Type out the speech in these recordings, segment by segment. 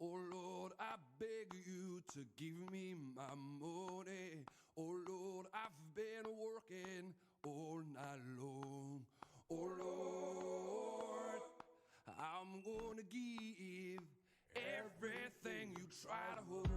Oh Lord, I beg you to give me my money. Oh Lord, I've been working all night long. Oh Lord, I'm gonna give everything you try to hold.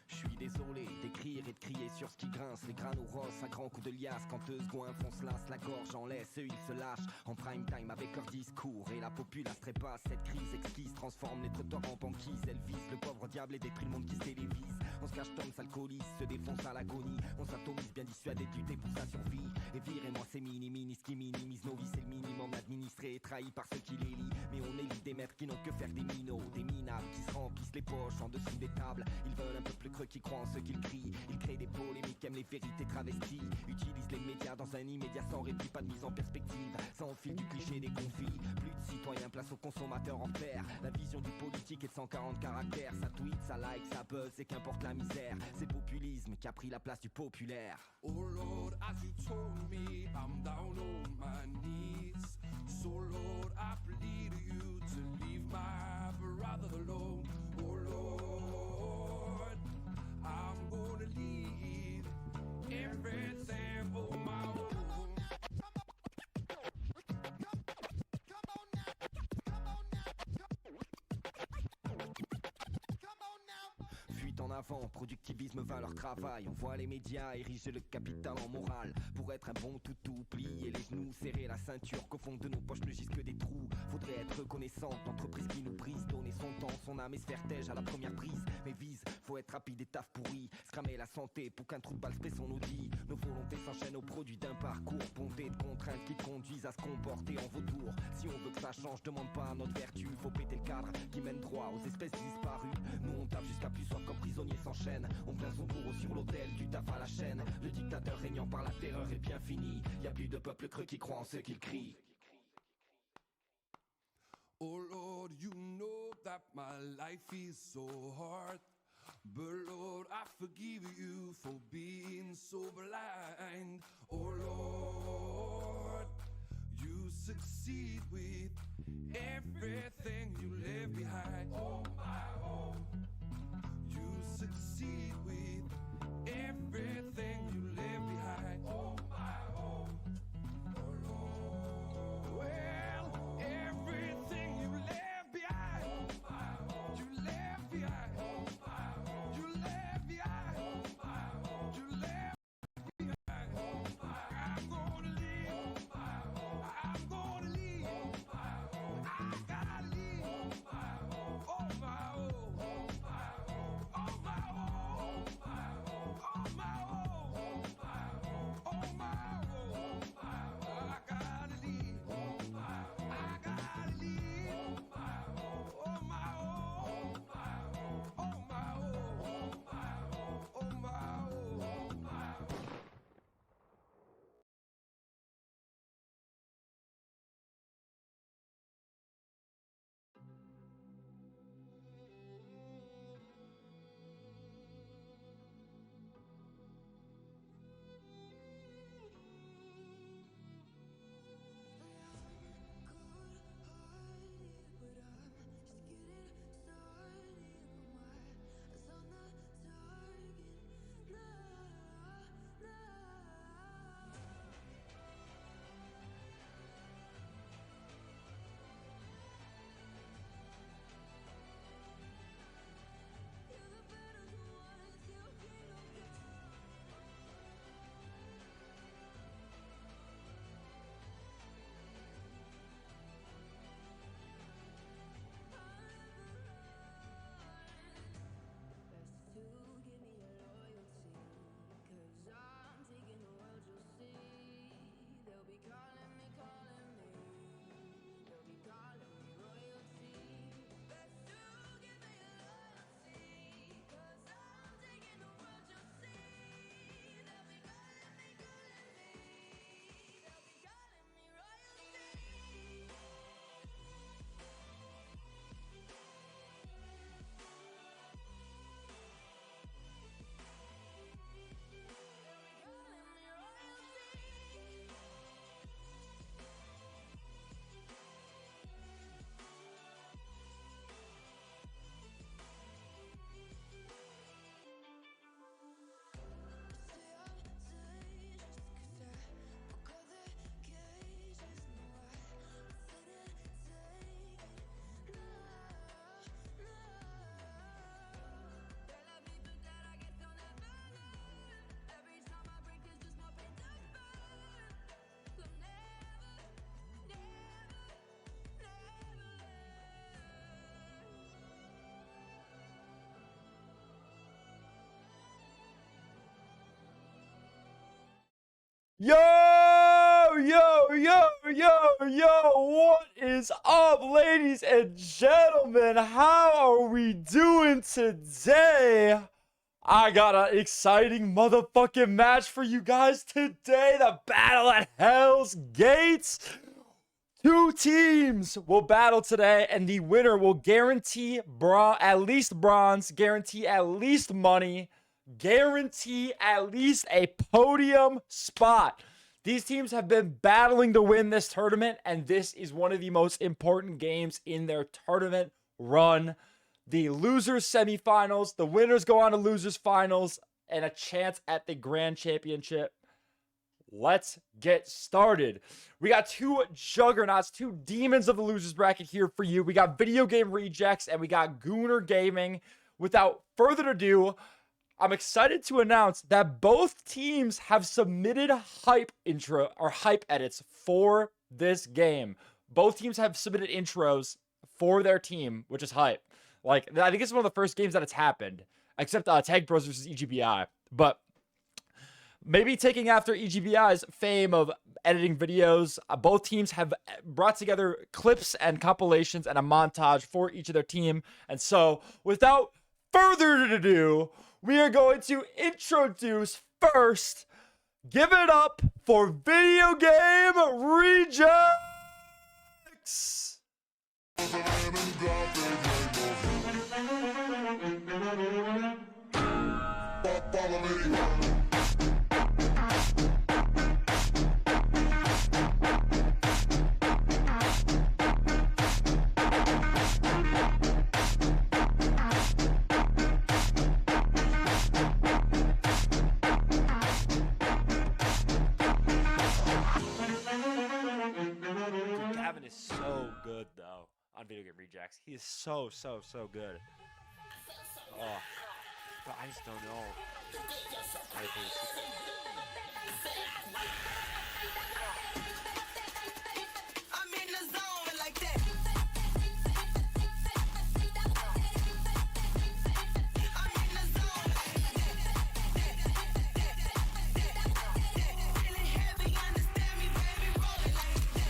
Je suis désolé d'écrire et de crier sur ce qui grince. Les granos rosses à grands coups de liasse. Quand eux gouins font se lasse la gorge en laisse. Eux ils se lâchent en prime time avec leur discours. Et la populace trépasse. Cette crise exquise transforme les trottoirs en banquise. Elle vise le pauvre diable et détruit le monde qui se télévise. On se cache tom, s'alcoolise, se défonce à l'agonie. On s'atomise bien dissuadé de lutter pour sa survie. Et virez-moi ces mini-minis qui minimisent nos vies. C'est le minimum administré et trahi par ceux qui les lient. Mais on élit des maîtres qui n'ont que faire des minots. Des minables qui se remplissent les poches en dessous des tables. Ils veulent un peu plus creux qui croient en ce qu'ils crient. Ils créent des polémiques, aiment les vérités travesties. Utilisent les médias dans un immédiat sans répit. Pas de mise en perspective, sans au fil du cliché des conflits. Plus de citoyens, place aux consommateurs en paire. La vision du politique est de 140 caractères. Ça tweet, ça like, ça buzz, et qu'importe la misère. C'est populisme qui a pris la place du populaire. Oh Lord, as you told me, I'm down on my knees. So Lord, I plead to you to leave my brother alone. Oh Lord, I'm gonna leave everything on my own. Fuite en avant, productivisme va leur travail. On voit les médias ériger le capital en morale. Pour être un bon toutou, plier les genoux, serrer la ceinture, qu'au fond de nos poches ne gisent que des trous. Faudrait être reconnaissant d'entreprise qui nous brise. Donner son temps, son âme et se faire tège à la première prise. Mais vise, faut être rapide et taf pourri. Scramer la santé pour qu'un trou de balle spé son audit. Nos volontés s'enchaînent au produit d'un parcours bondé de contraintes qui te conduisent à se comporter en vautour. Si on veut que ça change, demande pas à notre vertu. Faut péter le cadre qui mène droit aux espèces disparues. Nous on tape jusqu'à plus soif comme prisonniers s'enchaînent. On plaint son bourreau sur l'autel, du taf à la chaîne. Le dictateur régnant par la terreur est bien fini. Y a plus de peuple creux qui croit en ce qu'il crie. Oh Lord, you know that my life is so hard. But Lord, I forgive you for being so blind. Oh Lord, you succeed with everything you left behind. Oh my, oh. You succeed with everything you left behind. Oh my, oh. Oh Lord. Well, everything you left behind. Oh my, oh. You left behind. Oh my, oh. You left behind. Oh my, oh. You left behind. Oh my, I'm gonna leave. Oh my, oh. I'm gonna leave. Yo, what is up, ladies and gentlemen? How are we doing today? I got an exciting motherfucking match for you guys today. The battle at Hell's Gates. 2 teams will battle today, and the winner will guarantee at least bronze, guarantee at least money, guarantee at least a podium spot. These teams have been battling to win this tournament, and this is one of the most important games in their tournament run. The losers semifinals, the winners go on to losers finals, and a chance at the grand championship. Let's get started. We got 2 juggernauts, 2 demons of the losers bracket here for you. We got Video Game Rejects and we got Gooner Gaming. Without further ado, I'm excited to announce that both teams have submitted hype intro or hype edits for this game. Both teams have submitted intros for their team, which is hype. Like, I think it's one of the first games that it's happened, except Tag Bros versus EGBI. But maybe taking after EGBI's fame of editing videos, both teams have brought together clips and compilations and a montage for each of their team. And so, without further ado, we are going to introduce first, give it up for Video Game Rejects. Gavin is so good though on Video Game Rejects. He is so good. Oh, but I just don't know. I'm in the zone like that. I'm in the zone. Feeling heavy, understand me, baby, rolling like that. I'm in the zone like that. Feeling heavy, understand me, baby, rolling like that.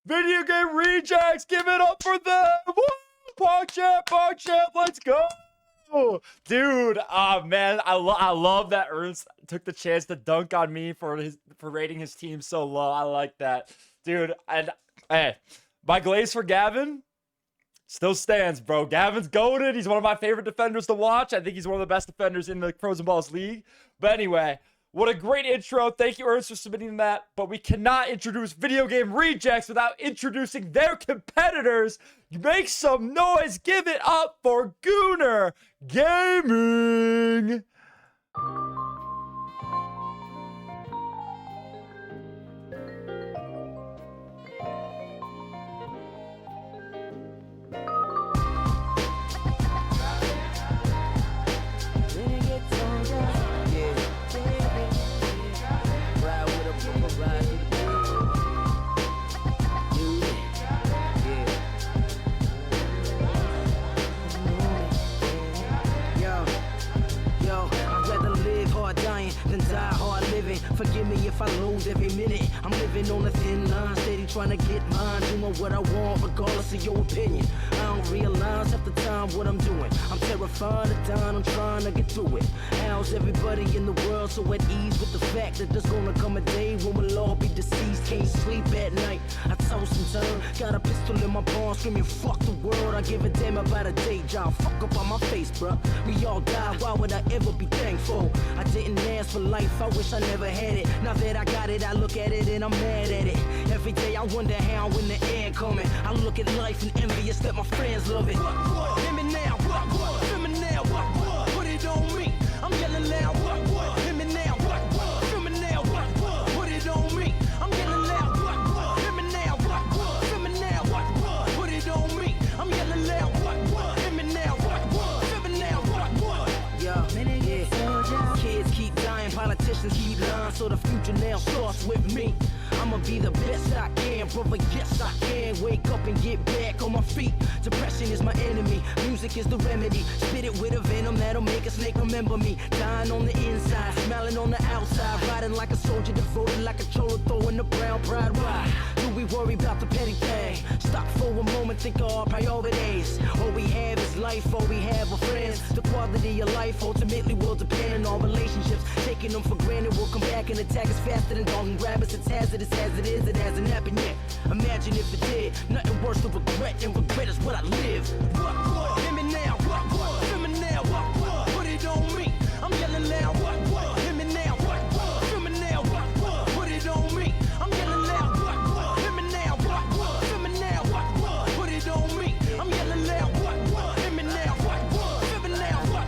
Video Game Rejects, give it up for them! Woo! PogChamp, let's go! Dude, man, I love that Ernst took the chance to dunk on me for rating his team so low. I like that. Dude, and hey, my glaze for Gavin still stands, bro. Gavin's goated. He's one of my favorite defenders to watch. I think he's one of the best defenders in the Frozen Balls League. But anyway, what a great intro. Thank you, Ernst, for submitting that. But we cannot introduce Video Game Rejects without introducing their competitors. Make some noise. Give it up for Gooner Gaming. Forgive me if I lose every minute. I'm living on a thin line, steady trying to get mine, doing what I want regardless of your opinion. I don't realize half the time what I'm doing. I'm terrified of dying, I'm trying to get through it. How's everybody in the world so at ease with the fact that there's gonna come a day when we'll all be deceased? Can't sleep at night, I toss and turn. Got a pistol in my palm screaming fuck the world. I give a damn about a day job, fuck up on my face, bruh. We all die, why would I ever be thankful? I didn't ask for life, I wish I never had it. Now that I got it, I look at it and I'm mad at it. Every day I wonder how when the end coming. I look at life and envious that my friends love it. What? Hear me now, what? Feel me now, what? Put it on me, I'm yelling loud, what? Hear me now, what? Feel me now, what? Put it on me, I'm yelling loud, what? Hear me now, what? Feel me now, what? Put it on me, I'm yelling Politicians keep lying, so the future now starts with me. I'ma be the best I can, brother, yes I can. Wake up and get back on my feet. Depression is my enemy, music is the remedy. Spit it with a venom that'll make a snake remember me. Dying on the inside, smiling on the outside. Riding like a soldier, devoted like a cholo, throwing the brown pride. Why do we worry about the petty thing? Stop for a moment, think of our priorities. All we have is life, all we have are friends. The quality of life ultimately will depend on our relationships. Taking them for granted will come back and attack us faster than dog and rabbits. It's hazardous as it is, it hasn't happened yet. Imagine if it did, nothing worse than regret, and regret is what I live. What, hear me now, what, hear me now, what, put it on me. I'm yelling loud, what, hear me now, what, hear me now, what, put it on me. I'm yelling loud, what, hear me now, what, hear me now, what, put it on me. I'm yelling loud, what, hear me now, what, hear me now, what.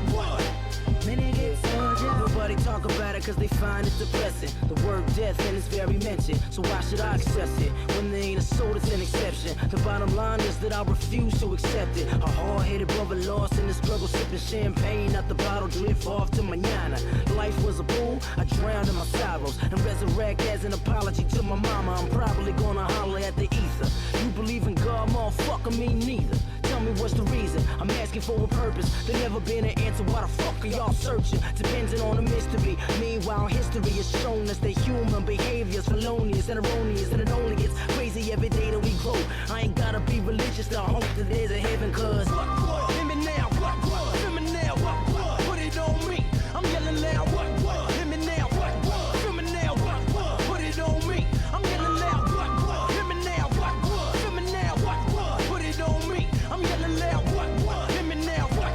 Renegade soldier. Nobody talk about it cause they find it depressing. The word death and its very mention. So why should I access it? When there ain't a soul, it's an exception. The bottom line is that I refuse to accept it. A hard-headed brother lost in the struggle, sipping champagne out the bottle, drift off to manana. Life was a pool, I drowned in my sorrows and resurrect as an apology to my mama. I'm probably gonna holler at the ether. You believe in God, motherfucker, me neither. Tell me what's the reason? I'm asking for a purpose. There never been an answer. Why the fuck are y'all searching? Depending on the mystery. Meanwhile, history has shown us that human behavior's felonious and erroneous, and it only gets crazy every day that we grow. I ain't gotta be religious to hope that there's a heaven, cause what, hear me now, what, hear me now, what, put it on me. I'm yelling loud, what, hear me now, what, hear me now, what, put it on me. I'm yelling loud, what, hear me now, what, hear me now, what, put it on me. I'm yelling loud, what, hear me now, what,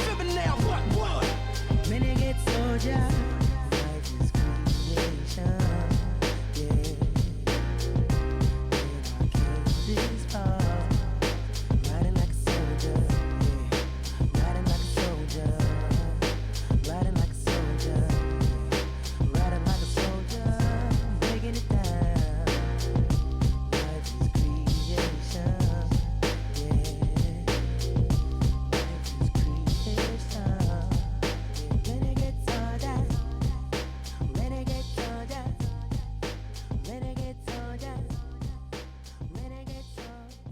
hear me now, what. Renegade soldier. Life is creation, yeah. And I came this far, riding like a soldier, yeah. Riding like a soldier, riding like a soldier, riding like a soldier, breaking it down. Life is creation, yeah. Life is creation, yeah. Renegade soldier, renegade soldier, renegade soldier, renegade soldier.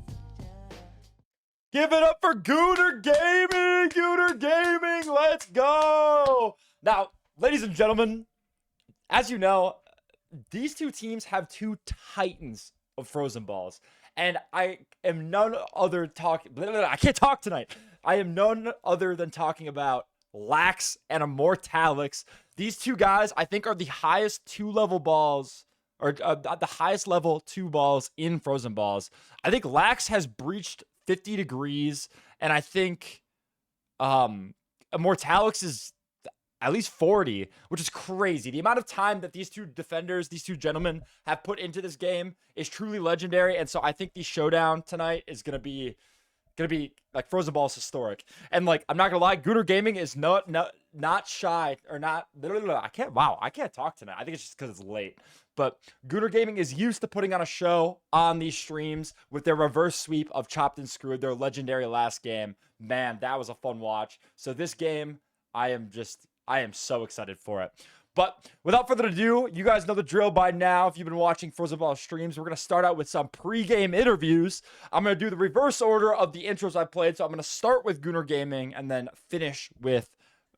Give it up for Gooner Gaming! Gooner Gaming, let's go! Now, ladies and gentlemen, as you know, these two teams have two titans of Frozen Balls. And I am none other I can't talk tonight. I am none other than talking about Lax and Immortalix. These two guys, I think, are the highest two-level balls, or the highest level two balls in Frozen Balls. I think Lax has breached 50 degrees, and I think Immortalix is at least 40, which is crazy. The amount of time that these two defenders, these two gentlemen, have put into this game is truly legendary, and so I think the showdown tonight is gonna be like Frozen Balls historic. And like, I'm not gonna lie, Gooner Gaming is not shy, or not. I can't talk tonight. I think it's just because it's late. But Gooner Gaming is used to putting on a show on these streams with their reverse sweep of Chopped and Screwed, their legendary last game. Man, that was a fun watch. So this game, I am so excited for it. But without further ado, you guys know the drill by now. If you've been watching Frozen Ball streams, we're going to start out with some pre-game interviews. I'm going to do the reverse order of the intros I played. So I'm going to start with Gooner Gaming and then finish with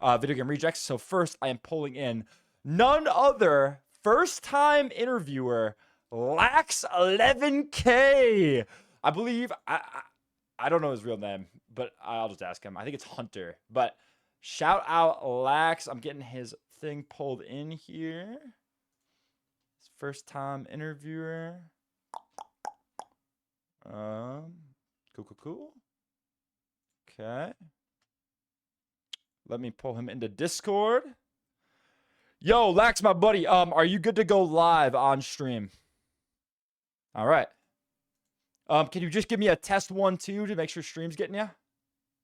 Video Game Rejects. So first, I am pulling in none other first-time interviewer, Lax11K. I believe, I don't know his real name, but I'll just ask him. I think it's Hunter. But shout out Lax. I'm getting his thing pulled in here. First time interviewer. Cool. Okay. Let me pull him into Discord. Yo, Lax, my buddy. Are you good to go live on stream? All right. Can you just give me a test 1, 2 to make sure stream's getting you?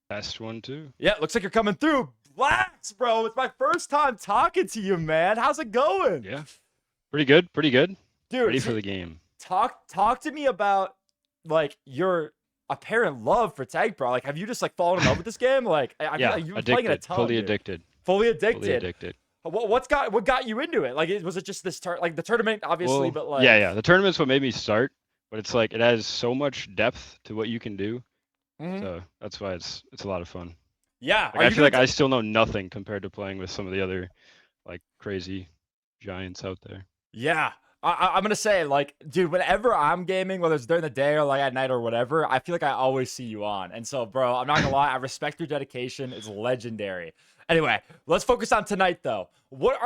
Test 1, 2. Yeah, looks like you're coming through. Lax, bro. It's my first time talking to you, man. How's it going? Yeah. Pretty good. Dude, Ready for the game. Talk to me about like your apparent love for Tag Pro. Like, have you just like fallen in love with this game? Like, I feel like you've been playing it a ton. Fully dude. addicted. Fully addicted. Fully addicted. What got you into it? Like, was it just this like the tournament, obviously, Well, but like, yeah. The tournament's what made me start, but it's like it has so much depth to what you can do. Mhm. So that's why it's a lot of fun. yeah. Like Are I you feel like gonna I still know nothing compared to playing with some of the other like crazy giants out there. Yeah. I'm gonna say, like, dude, whenever I'm gaming, whether it's during the day or like at night or whatever, I feel like I always see you on. And so, bro, I'm not gonna lie, I respect your dedication. It's legendary. Anyway, let's focus on tonight though. What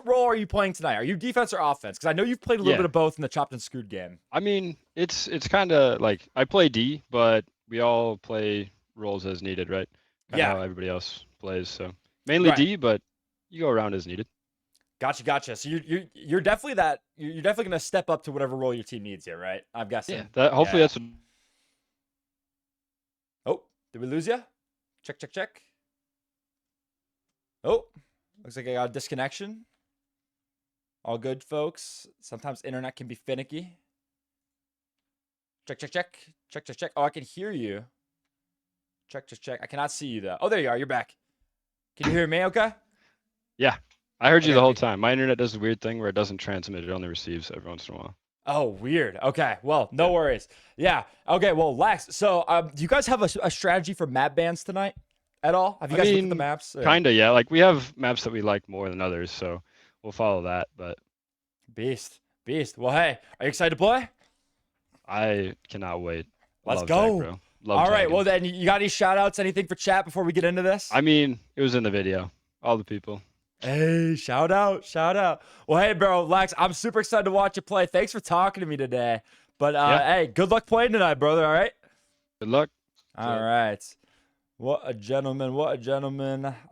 role are you playing tonight? Are you defense or offense? Because I know you've played a little Yeah. bit of both in the chopped and screwed game. I mean, it's kind of like I play D, but we all play roles as needed, right? Kind of Yeah. how everybody else plays. So mainly Right. D, but you go around as needed. Gotcha. So you're definitely you're definitely gonna step up to whatever role your team needs here, right? I'm guessing. Yeah. That hopefully Yeah. that's what Oh, did we lose you? Check. Oh, looks like I got a disconnection. All good, folks. Sometimes internet can be finicky. Check. Oh, I can hear you. Check. I cannot see you though. Oh, there you are. You're back. Can you hear me? Okay. I heard you Okay, the whole good. time. My internet does a weird thing where it doesn't transmit; it only receives every once in a while. Oh, weird. Okay. Well, no worries. Yeah. Okay. Well, Lex. So, do you guys have a strategy for map bans tonight at all? Have you I guys looked at the mean, maps? Yeah. Kinda, yeah. Like we have maps that we like more than others, so we'll follow that. But Beast. Well, hey, are you excited to play? I cannot wait. Let's Love go. Tag, bro. Love All right. tagging. Well, then you got any shout outs, anything for chat before we get into this? I mean, it was in the video. All the people. Hey, shout out. Well, hey, bro, Lex, I'm super excited to watch you play. Thanks for talking to me today. But Yeah. hey, good luck playing tonight, brother. All right. Good luck. All right. What a gentleman.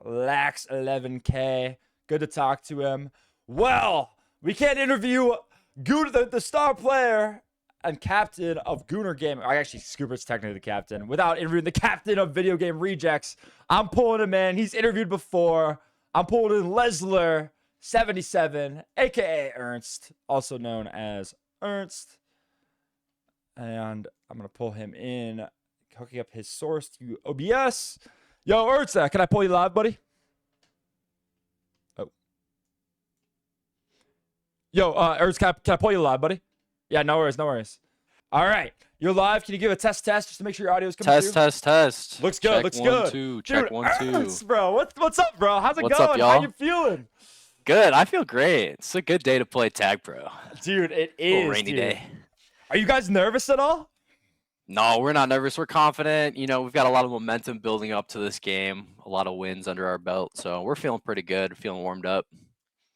Lax 11K. Good to talk to him. Well, we can't interview Gooner, the star player and captain of Gooner Gaming. Actually, Scooper's technically the captain. Without interviewing the captain of Video Game Rejects, I'm pulling him in. He's interviewed before. I'm pulling in Lesler77, aka Ernst, also known as Ernst. And I'm going to pull him in, hooking up his source to OBS. Yo, Ernst, can I pull you live, buddy? Oh. Yo, Ernst, can I pull you live, buddy? Yeah, no worries. All right. You're live. Can you give a test just to make sure your audio is coming through? Test. Looks good, Check looks 1, good. 2. Check Dude, 1, 2. Ernst, bro. What's up, bro? How's it What's going? up, How y'all? you feeling? Good. I feel great. It's a good day to play Tag Pro. Dude, it Little is, rainy dude. day. Are you guys nervous at all? No, we're not nervous. We're confident. You know, we've got a lot of momentum building up to this game. A lot of wins under our belt, so we're feeling pretty good. Feeling warmed up.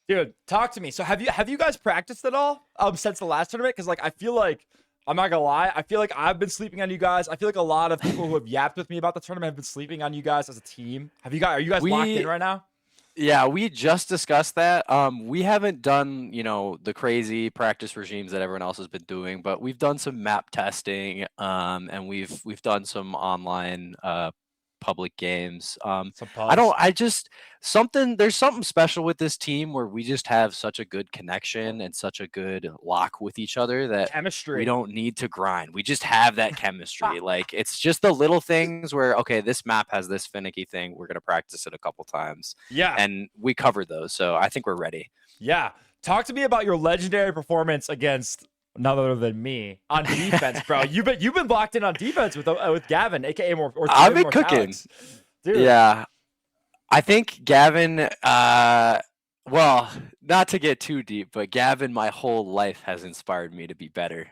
Dude, talk to me. So have you guys practiced at all since the last tournament? Because like I feel like I'm not gonna lie, I feel like I've been sleeping on you guys. I feel like a lot of people who have yapped with me about the tournament have been sleeping on you guys as a team. Are you guys locked in right now? Yeah, we just discussed that. We haven't done, you know, the crazy practice regimes that everyone else has been doing, but we've done some map testing, and we've done some online public games. There's something special with this team where we just have such a good connection and such a good lock with each other that Chemistry. we don't need to grind. We just have that chemistry. Like it's just the little things where, okay, this map has this finicky thing. We're going to practice it a couple times. Yeah. And we covered those. So I think we're ready. Yeah. Talk to me about your legendary performance against none other than me on defense, bro. You've been locked in on defense with Gavin, aka I've been cooking. Dude. Yeah. I think Gavin, well, not to get too deep, but Gavin, my whole life has inspired me to be better.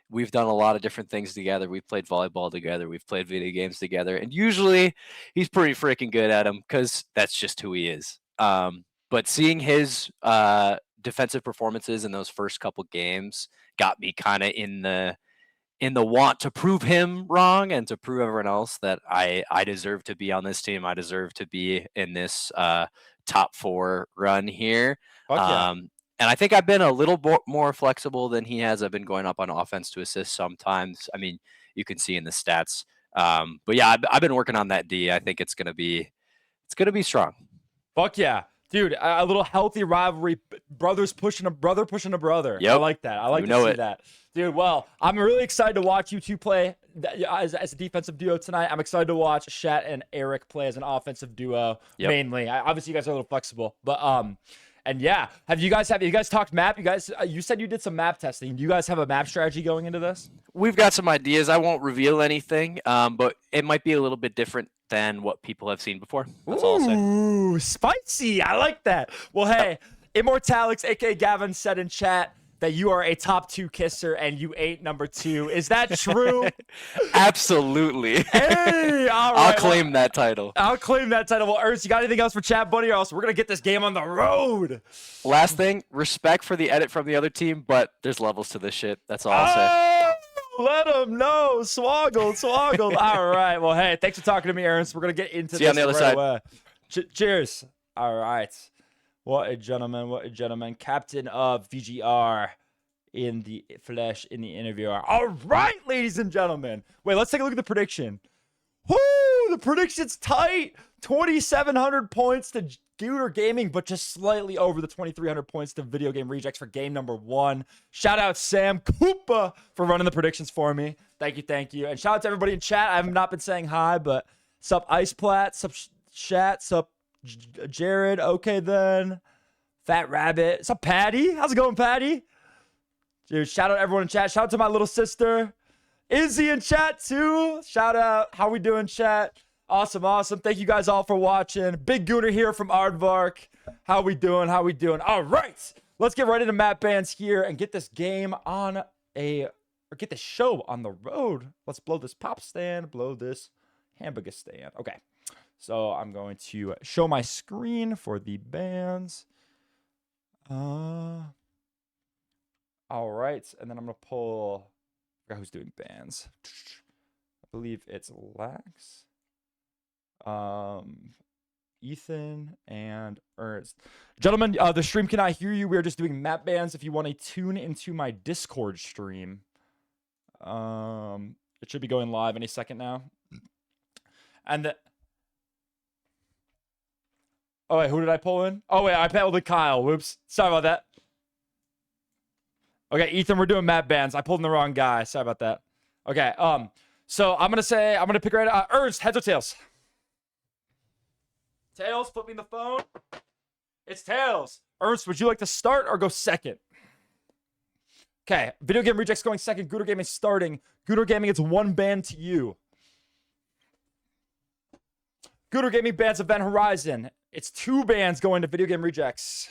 We've done a lot of different things together. We've played volleyball together. We've played video games together. And usually he's pretty freaking good at them because that's just who he is. But seeing his defensive performances in those first couple games got me kind of in the want to prove him wrong and to prove everyone else that I deserve to be on this team. I deserve to be in this top 4 run here. Fuck yeah. And I think I've been a little more flexible than he has. I've been going up on offense to assist sometimes. I mean, you can see in the stats. But yeah, I've been working on that D. I think it's gonna be strong. Fuck yeah. Dude, a little healthy rivalry, brother pushing a brother. Yep. I like that. I like You to know see it. that. Dude, well, I'm really excited to watch you two play as a defensive duo tonight. I'm excited to watch Shat and Eric play as an offensive duo mainly. Obviously, you guys are a little flexible, but and yeah, have you guys talked map? You guys, you said you did some map testing. Do you guys have a map strategy going into this? We've got some ideas. I won't reveal anything, but it might be a little bit different than what people have seen before. That's all I'll say. Ooh, spicy. I like that. Well, hey, Immortalix, aka Gavin, said in chat that you are a top 2 kisser and you ain't number 2. Is that true? Absolutely. Hey, all right. I'll claim that title. I'll claim that title. Well, Ernst, you got anything else for chat, buddy? Or else we're going to get this game on the road. Last thing, respect for the edit from the other team, but there's levels to this shit. That's all I'll say. Oh, let him know. Swoggled. All right. Well, hey, thanks for talking to me, Ernst. We're going to get into See you this on the other right side. away. Cheers. All right. What a gentleman. Captain of VGR in the flesh, in the interview. All right, ladies and gentlemen. Wait, let's take a look at the prediction. Woo! The prediction's tight. 2,700 points to Gooter Gaming, but just slightly over the 2,300 points to Video Game Rejects for game number 1. Shout out Sam Koopa for running the predictions for me. Thank you. And shout out to everybody in chat. I have not been saying hi, but sup Iceplat, sup Chat, sup Jared, okay then. Fat Rabbit. Sup Patty? How's it going, Patty? Dude, shout out everyone in chat. Shout out to my little sister. Izzy in chat too. Shout out. How we doing, chat? Awesome. Thank you guys all for watching. Big Gooner here from Aardvark. How we doing? All right. Let's get right into map bans here and get this game on get this show on the road. Let's blow this pop stand, blow this hamburger stand. Okay. So I'm going to show my screen for the bans. All right, and then I'm gonna pull. I forgot who's doing bans. I believe it's Lax, Ethan, and Ernst. Gentlemen, the stream cannot hear you. We are just doing map bans. If you want to tune into my Discord stream, it should be going live any second now. And oh wait, who did I pull in? Oh wait, I pulled in Kyle. Whoops, sorry about that. Okay, Ethan, we're doing map bans. I pulled in the wrong guy. Sorry about that. Okay, so I'm gonna pick right. Ernst, heads or tails? Tails. Flip me the phone. It's tails. Ernst, would you like to start or go second? Okay, Video Game Rejects going second. Gooter Gaming starting. Gooter Gaming, it's 1 ban to you. Gooter Gaming bans Event Horizon. It's 2 bans going to Video Game Rejects.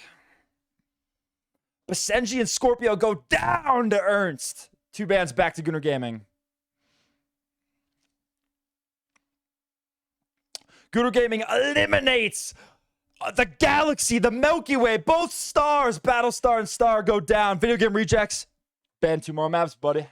Basenji and Scorpio go down to Ernst. 2 bans back to Gooner Gaming. Gooter Gaming eliminates the Galaxy, the Milky Way. Both stars, Battlestar and Star, go down. Video Game Rejects. Ban 2 more maps, buddy.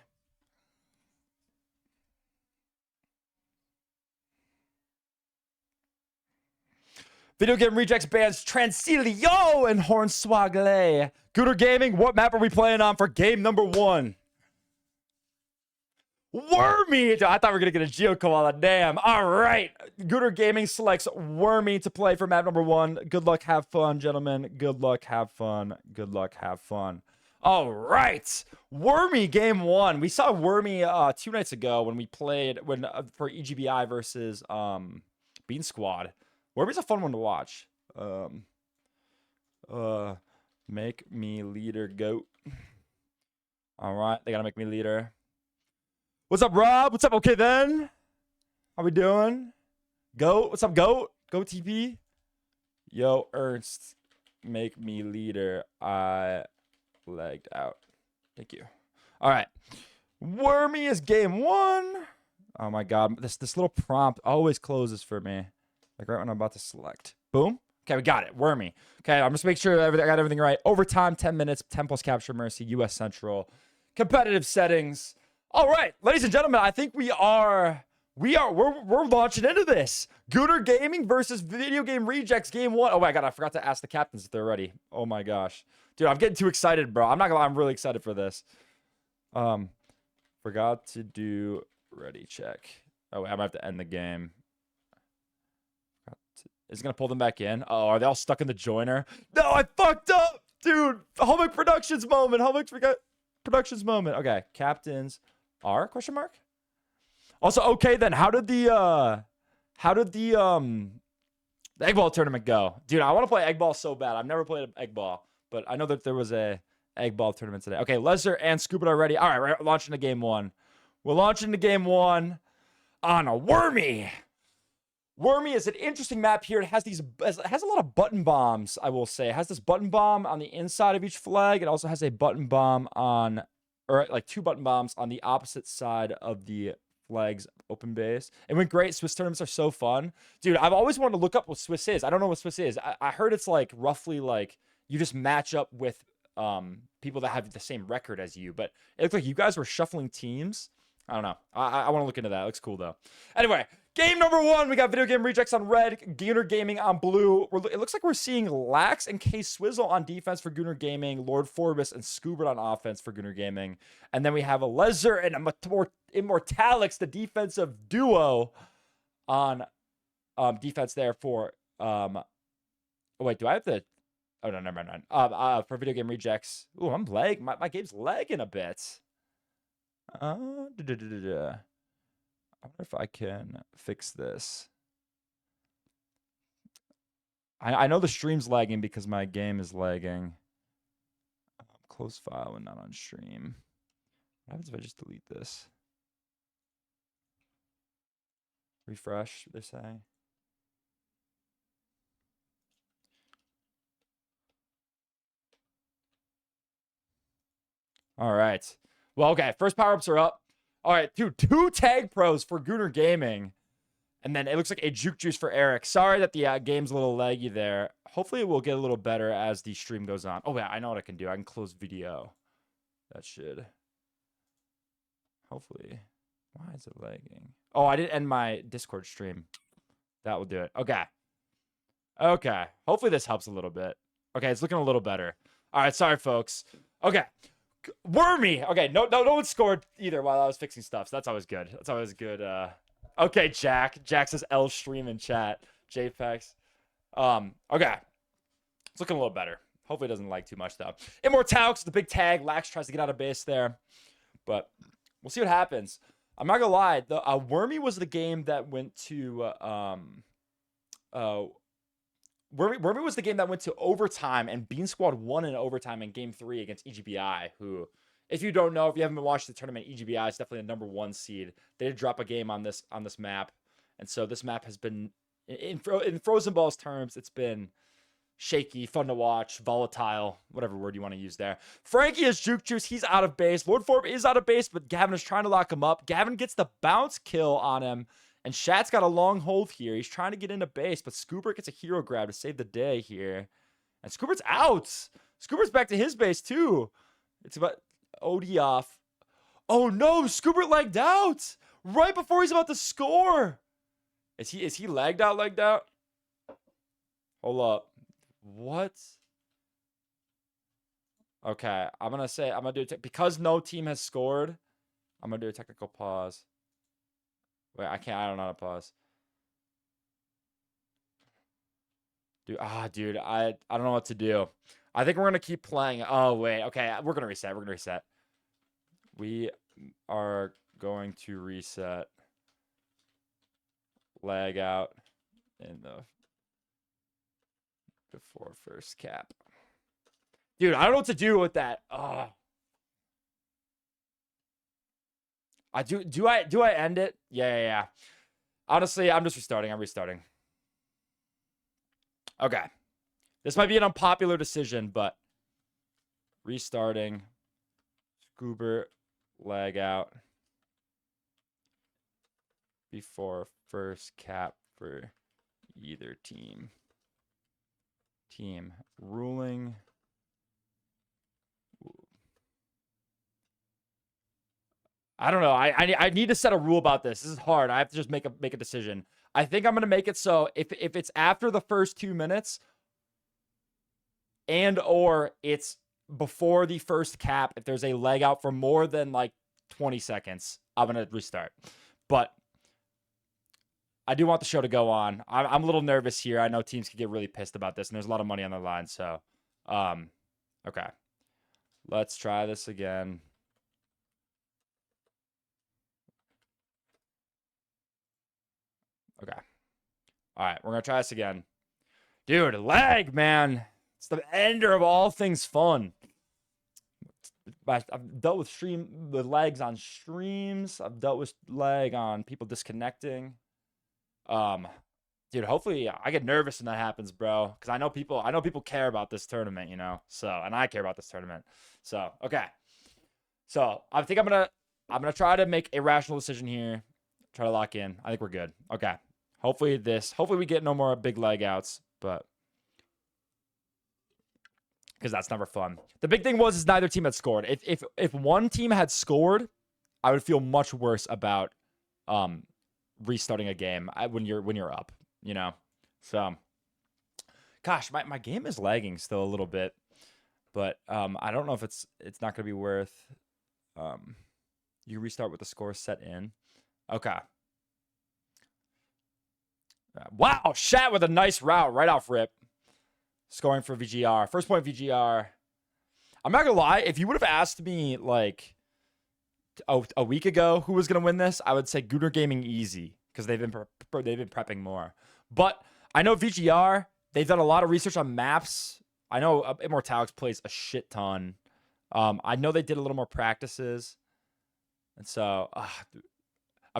Video Game Rejects bans Transilio and Hornswoggle. Gooter Gaming, what map are we playing on for game number 1? Wormy! I thought we were going to get a Geo Koala. Damn. All right. Gooter Gaming selects Wormy to play for map number 1. Good luck. Have fun, gentlemen. Good luck. Have fun. All right. Wormy game 1. We saw Wormy 2 nights ago when we played for EGBI versus Bean Squad. Wormy's a fun one to watch. Make me leader, goat. All right, they gotta make me leader. What's up, Rob? What's up? Okay, then. How we doing? Goat. What's up, goat? Goat TP. Yo, Ernst, make me leader. I lagged out. Thank you. All right. Wormy is game 1. Oh my God, this little prompt always closes for me. Like right when I'm about to select. Boom. Okay, we got it. Wormy. Okay, I'm just making sure I got everything right. Overtime, 10 minutes, 10 plus capture mercy, US Central. Competitive settings. All right, ladies and gentlemen, I think we're launching into this. Gooter Gaming versus Video Game Rejects game 1. Oh my God, I forgot to ask the captains if they're ready. Oh my gosh. Dude, I'm getting too excited, bro. I'm not gonna lie, I'm really excited for this. Forgot to do ready check. Oh, wait, I'm gonna have to end the game. Is it going to pull them back in? Oh, are they all stuck in the joiner? No, I fucked up. Dude, Hallmark Productions moment. Hallmark Productions moment. Okay, captains are, question mark? Also, okay then, how did the egg ball tournament go? Dude, I want to play egg ball so bad. I've never played an egg ball, but I know that there was a egg ball tournament today. Okay, Lesnar and Scuba are ready. All right, we're launching to game 1. We're launching to game 1 on a Wormy. Wormy is an interesting map here. It has a lot of button bombs, I will say. It has this button bomb on the inside of each flag. It also has a button bomb on, or like 2 button bombs on the opposite side of the flag's open base. It went great. Swiss tournaments are so fun. Dude, I've always wanted to look up what Swiss is. I don't know what Swiss is. I heard it's like roughly like you just match up with people that have the same record as you, but it looked like you guys were shuffling teams. I don't know. I want to look into that. It looks cool though. Anyway, game number 1. We got Video Game Rejects on red, Gooner Gaming on blue. It looks like we're seeing Lax and K Swizzle on defense for Gooner Gaming, Lord Forbus and Scoobert on offense for Gooner Gaming. And then we have a Lesser and a Immortalix, the defensive duo, on defense there for oh wait, do I have to? Oh no, never mind. For Video Game Rejects. Ooh, I'm lag. My game's lagging a bit. I wonder if I can fix this. I know the stream's lagging because my game is lagging. Close file and not on stream. What happens if I just delete this? Refresh, they're saying. All right. Well, okay. First power-ups are up. All right, dude. 2 tag pros for Gooner Gaming. And then it looks like a Juke Juice for Eric. Sorry that the game's a little laggy there. Hopefully it will get a little better as the stream goes on. Oh, yeah. I know what I can do. I can close video. That should. Hopefully. Why is it lagging? Oh, I didn't end my Discord stream. That will do it. Okay. Okay. Hopefully this helps a little bit. Okay, it's looking a little better. All right, sorry, folks. Okay. Wormy. Okay, no one scored either while I was fixing stuff. So that's always good. That's always good. Okay, Jack. Jack says L stream in chat. JPEX. Okay. It's looking a little better. Hopefully it doesn't lag too much though. Immortalix, the big tag. Lax tries to get out of base there. But we'll see what happens. I'm not gonna lie. The Wormy was the game that went to Wormy was the game that went to overtime, and Bean Squad won in overtime in Game 3 against EGBI, who, if you don't know, if you haven't been watching the tournament, EGBI is definitely the #1 seed. They did drop a game on this map, and so this map has been, in Frozen Balls terms, it's been shaky, fun to watch, volatile, whatever word you want to use there. Frankie is Juke Juice. He's out of base. Lord Forb is out of base, but Gavin is trying to lock him up. Gavin gets the bounce kill on him. And Shat's got a long hold here. He's trying to get into base, but Scoobert gets a hero grab to save the day here. And Scoobert's out. Scoobert's back to his base, too. It's about OD off. Oh, no. Scoobert lagged out right before he's about to score. Is he lagged out? Hold up. What? Okay. I'm going to do it. Because no team has scored, I'm going to do a technical pause. Wait, I don't know how to pause. Dude, I don't know what to do. I think we're going to keep playing. Oh, wait. Okay, we're going to reset. We are going to reset. Lag out in the before first cap. Dude, I don't know what to do with that. Oh. Do I end it? Yeah. Honestly, I'm just restarting. I'm restarting. Okay. This might be an unpopular decision, but restarting. Scuba lag out before first cap for either team. Team ruling. I don't know. I need to set a rule about this. This is hard. I have to just make a decision. I think I'm gonna make it so if it's after the first 2 minutes and or it's before the first cap, if there's a leg out for more than like 20 seconds, I'm gonna restart. But I do want the show to go on. I'm a little nervous here. I know teams could get really pissed about this, and there's a lot of money on the line. So, okay, let's try this again. All right, we're gonna try this again. Dude, lag, man. It's the ender of all things fun. I've dealt with lags on streams. I've dealt with lag on people disconnecting. Dude, hopefully I get nervous when that happens, bro. Because I know people care about this tournament, you know. So, and I care about this tournament. So, okay. So I think I'm gonna try to make a rational decision here. Try to lock in. I think we're good. Okay. Hopefully we get no more big leg outs, but because that's never fun. The big thing is neither team had scored. If one team had scored, I would feel much worse about restarting a game when you're up, you know. So gosh, my game is lagging still a little bit, but I don't know if it's not gonna be worth you restart with the score set in. Okay. Wow, Shat with a nice route right off rip. Scoring for VGR. First point VGR. I'm not gonna lie, if you would have asked me like a week ago who was gonna win this, I would say Gooner Gaming easy because they've been prepping more. But I know VGR, they've done a lot of research on maps. I know Immortalix plays a shit ton. I know they did a little more practices. And so,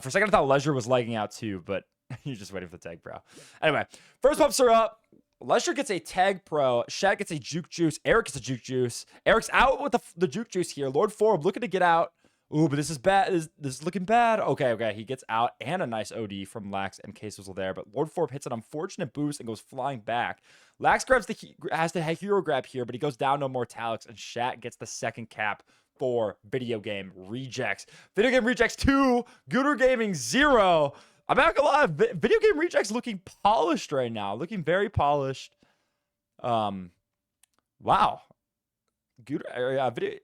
for a second I thought Leisure was lagging out too, but you're just waiting for the tag pro. Anyway, first pumps are up. Leisure gets a tag pro. Shat gets a juke juice. Eric gets a juke juice. Eric's out with the juke juice here. Lord Forb looking to get out. Ooh, but this is bad. This is looking bad. Okay. He gets out and a nice OD from Lax and K-Swizzle there. But Lord Forb hits an unfortunate boost and goes flying back. Lax has the hero grab here, but he goes down to Mortalix, and Shat gets the second cap for Video Game Rejects. Video Game Rejects 2, Gooner Gaming 0. I'm not gonna lie, Video Game Rejects looking polished right now. Looking very polished. Wow.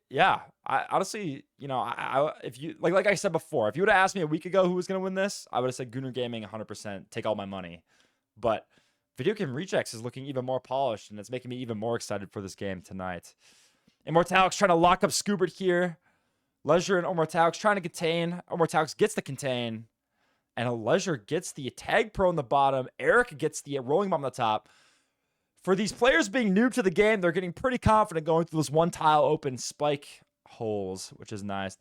Yeah. I honestly, you know, if you like I said before, if you would have asked me a week ago who was gonna win this, I would have said Gooner Gaming 100%. Take all my money. But Video Game Rejects is looking even more polished, and it's making me even more excited for this game tonight. Immortalix trying to lock up Scoobert here. Leisure and Immortalix trying to contain. Immortalix gets the contain. And Leisure gets the tag pro in the bottom. Eric gets the rolling bomb on the top. For these players being new to the game, they're getting pretty confident going through those one tile open spike holes, which is nice.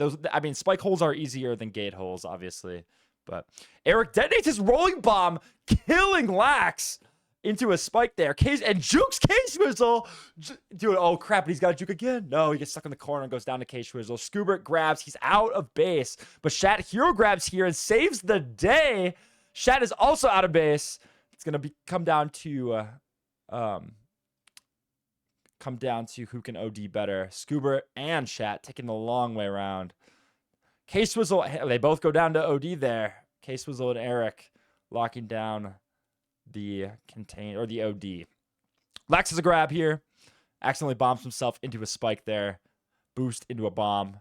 Spike holes are easier than gate holes, obviously. But Eric detonates his rolling bomb, killing Lax into a spike there. And jukes K-Swizzle. Dude, oh crap, he's got to juke again. No, he gets stuck in the corner and goes down to K-Swizzle. Scoobert grabs. He's out of base. But Shat hero grabs here and saves the day. Shat is also out of base. It's going to come down to who can OD better. Scoobert and Shat taking the long way around. K-Swizzle, they both go down to OD there. K-Swizzle and Eric locking down the contain or the OD. Lax has a grab here. Accidentally bombs himself into a spike there. Boost into a bomb.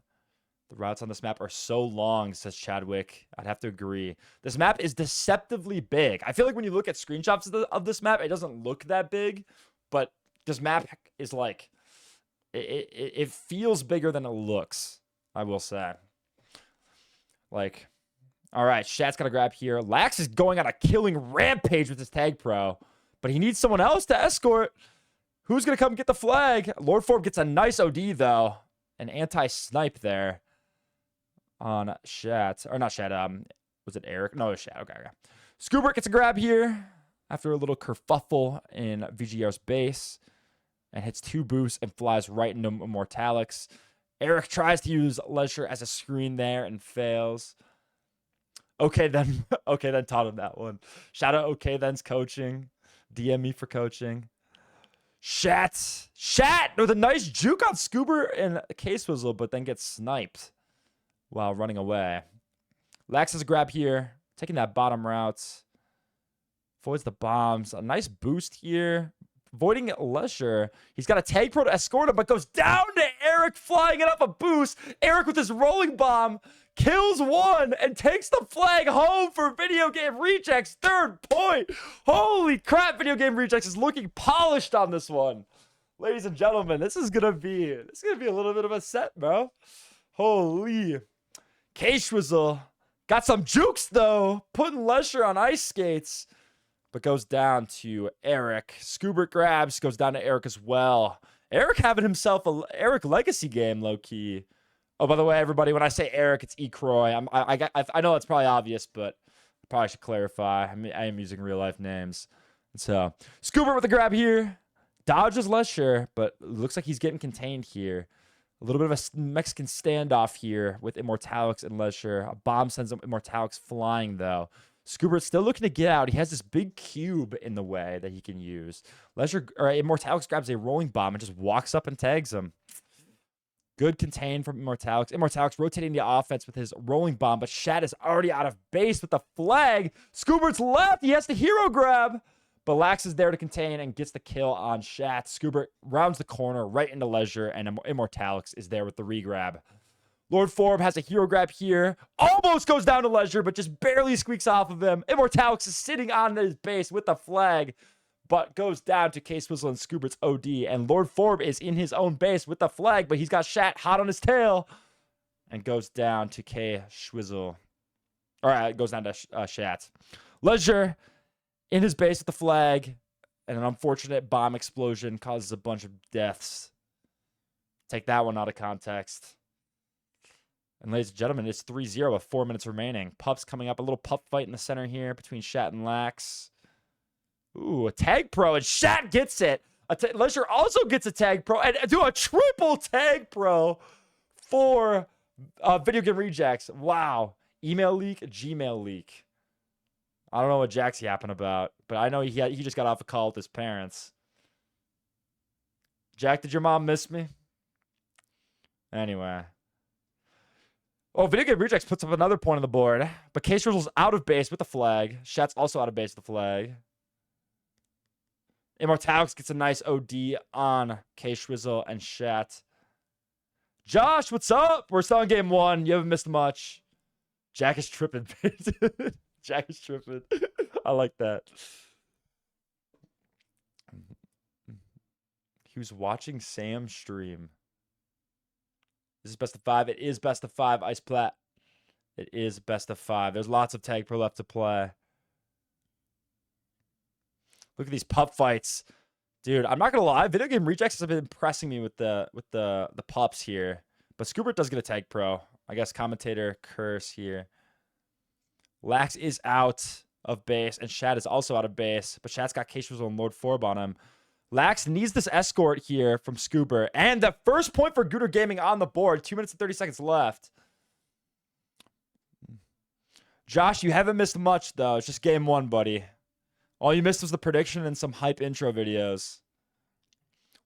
The routes on this map are so long, says Chadwick. I'd have to agree. This map is deceptively big. I feel like when you look at screenshots of this map, it doesn't look that big, but this map is like, it feels bigger than it looks, I will say. Like, all right, Shat's got to grab here. Lax is going on a killing rampage with his tag pro, but he needs someone else to escort. Who's going to come get the flag? Lord Forb gets a nice OD, though. An anti-snipe there on Shat. Or not Shat, was it Eric? No, it was Shat. Okay. Scoobert gets a grab here after a little kerfuffle in VGR's base and hits 2 boosts and flies right into Mortalix. Eric tries to use Leisure as a screen there and fails. Okay, then taught him that one. Shout out Okay Then's coaching. DM me for coaching. Shat with a nice juke on Scoobert and K-Swizzle, but then gets sniped while running away. Lax has a grab here, taking that bottom route. Avoids the bombs. A nice boost here. Avoiding Leisure. He's got a tag pro to escort him, but goes down to Eric, flying it up a boost. Eric with his rolling bomb kills one and takes the flag home for Video Game Rejects. 3rd point. Holy crap, Video Game Rejects is looking polished on this one. Ladies and gentlemen, this is gonna be a little bit of a set, bro. Holy. K-Swizzle got some jukes though, putting Leisure on ice skates. but goes down to Eric. Scoobert grabs, goes down to Eric as well. Eric having himself a Eric legacy game, low key. Oh, by the way, everybody, when I say Eric, it's Ecroy. I know it's probably obvious, but I probably should clarify. I am using real life names. So Scoobert with a grab here. Dodges Lesher, but looks like he's getting contained here. A little bit of a Mexican standoff here with Immortalix and Lesher. A bomb sends Immortalix flying, though. Scoobert's still looking to get out. He has this big cube in the way that he can use. Immortalix grabs a rolling bomb and just walks up and tags him. Good contain from Immortalix. Immortalix rotating the offense with his rolling bomb, but Shat is already out of base with the flag. Scoobert's left. He has the hero grab. But Lax is there to contain and gets the kill on Shat. Scoobert rounds the corner right into Leisure, and Immortalix is there with the regrab. Lord Forb has a hero grab here. Almost goes down to Leisure, but just barely squeaks off of him. Immortalix is sitting on his base with the flag, but goes down to K-Swizzle and Scoobert's OD. And Lord Forb is in his own base with the flag, but he's got Shat hot on his tail. And goes down to K-Swizzle. All right, it goes down to Shat. Leisure in his base with the flag, and an unfortunate bomb explosion causes a bunch of deaths. Take that one out of context. And ladies and gentlemen, it's 3-0 with 4 minutes remaining. Pups coming up. A little pup fight in the center here between Shat and Lax. Ooh, a tag pro, and Shat gets it. Leisure also gets a tag pro, and do a triple tag pro for Video Game Rejects. Wow. Email leak, Gmail leak. I don't know what Jack's yapping about, but I know he just got off a call with his parents. Jack, did your mom miss me? Anyway. Oh, Video Game Rejects puts up another point on the board, but K-Swizzle's out of base with the flag. Shat's also out of base with the flag. Immortalix gets a nice OD on K-Swizzle and Shat. Josh, what's up? We're still in game 1. You haven't missed much. Jack is tripping. Jack is tripping. I like that. He was watching Sam stream. This is best of 5. It is best of 5, Ice Plat. It is best of 5. There's lots of tag pro left to play. Look at these pup fights. Dude, I'm not gonna lie. Video Game Rejects have been impressing me with the pups here. But Scoobert does get a tag pro. I guess commentator curse here. Lax is out of base, and Shat is also out of base, but Shat's got K-Swizzle and Lord Forb on him. Lax needs this escort here from Scoobert, and the first point for Gooter Gaming on the board. 2 minutes and 30 seconds left. Josh, you haven't missed much, though. It's just game 1, buddy. All you missed was the prediction and some hype intro videos.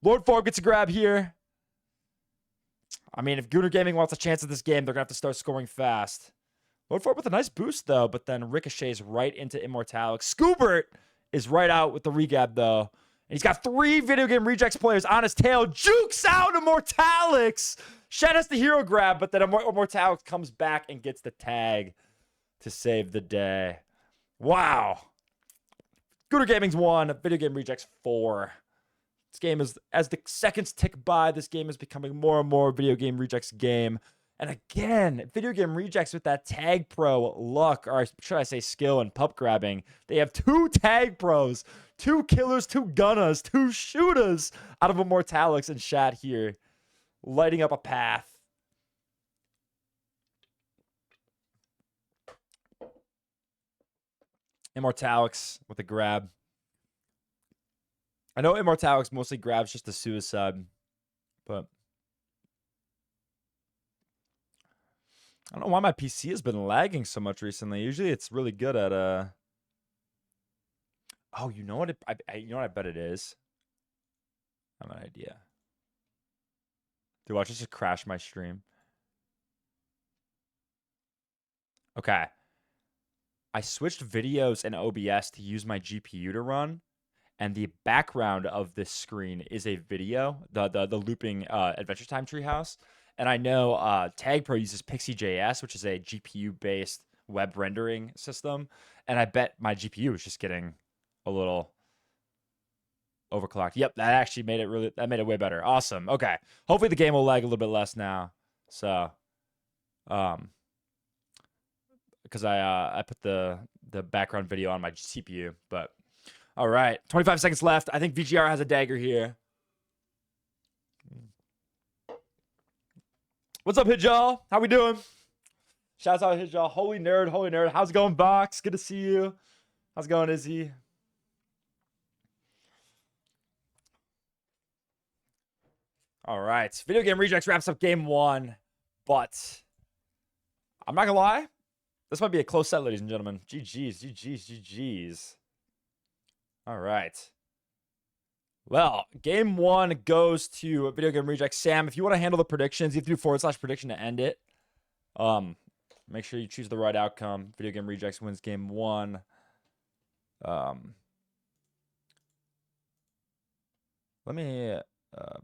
Lord Forb gets a grab here. I mean, if Gooter Gaming wants a chance at this game, they're going to have to start scoring fast. Lord Forb with a nice boost, though, but then ricochets right into Immortalix. Scoobert is right out with the regab, though. And he's got 3 Video Game Rejects players on his tail. Jukes out Immortalix. Shat has the hero grab, but then Immortalix comes back and gets the tag to save the day. Wow. Gooter Gaming's 1, Video Game Rejects 4. This game is, as the seconds tick by, this game is becoming more and more Video Game Rejects game. And again, Video Game Rejects with that tag pro luck, or should I say skill and pup grabbing. They have 2 tag pros, 2 killers, 2 gunners, 2 shooters out of Immortalix and Shat here, lighting up a path. Immortalix with a grab. I know Immortalix mostly grabs just the suicide, but I don't know why my PC has been lagging so much recently. Usually it's really good at Oh, you know what? You know what I bet it is? I have an idea. Dude, watch this just crash my stream. Okay. I switched videos in OBS to use my GPU to run, and the background of this screen is a video, the looping Adventure Time treehouse. And I know Tag Pro uses Pixie.js, which is a GPU-based web rendering system. And I bet my GPU is just getting a little overclocked. Yep, that actually made it way better. Awesome. Okay. Hopefully the game will lag a little bit less now. So, because I put the background video on my CPU, but All right. 25 seconds left. I think VGR has a dagger here. What's up, Hijal? How we doing? Shouts out Hijal. Holy nerd, holy nerd. How's it going, Box? Good to see you. How's it going, Izzy? All right. Video Game Rejects wraps up game 1. But I'm not going to lie. This might be a close set, ladies and gentlemen. GG's, GG's, GG's. All right. Well, game 1 goes to Video Game Rejects. Sam, if you want to handle the predictions, you have to do / prediction to end it. Make sure you choose the right outcome. Video Game Rejects wins game 1. Let me... How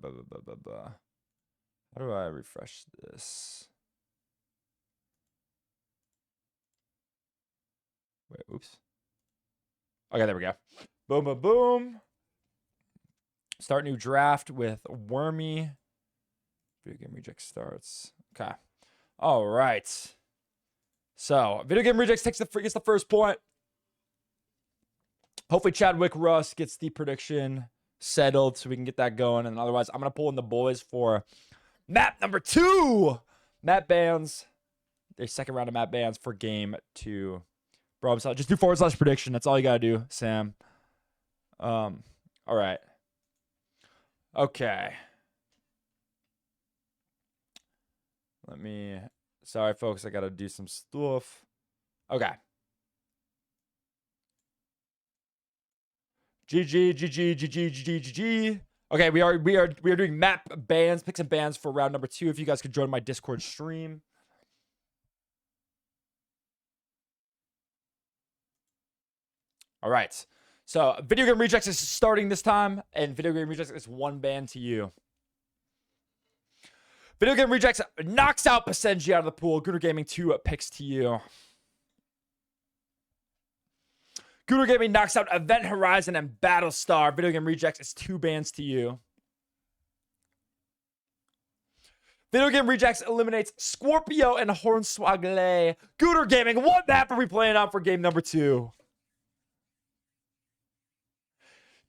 do I refresh this? Wait, oops. Okay, there we go. Boom, boom, boom. Start new draft with Wormy. Video Game Rejects starts. Okay. All right. So, Video Game Rejects gets the first point. Hopefully, Chadwick Russ gets the prediction settled so we can get that going. And otherwise, I'm going to pull in the boys for map number 2. Map bans. Their second round of map bans for game 2. Bro, I'm sorry. Just do / prediction. That's all you got to do, Sam. All right. Okay. Let me... Sorry, folks. I got to do some stuff. Okay. GG, GG, GG, GG, GG. Okay, we are doing map bans, picks and bans for round number 2. If you guys could join my Discord stream. All right. So, Video Game Rejects is starting this time, and Video Game Rejects is 1 ban to you. Video Game Rejects knocks out Pasenji out of the pool. Gooner Gaming 2 picks to you. Gooner Gaming knocks out Event Horizon and Battlestar. Video Game Rejects is 2 bans to you. Video Game Rejects eliminates Scorpio and Hornswoggle. Gooner Gaming, what map are we playing on for game number 2?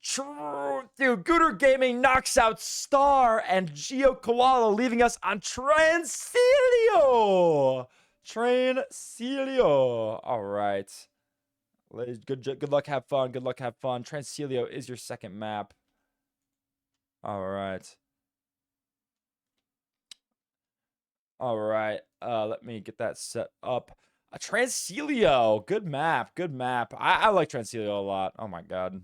True, dude. Gooner Gaming knocks out Star and Geo Koala, leaving us on Transilio. Transilio. All right. Good luck, have fun. Good luck, have fun. Transilio is your second map. All right. All right. Let me get that set up. Transilio. Good map. Good map. I like Transilio a lot. Oh my god.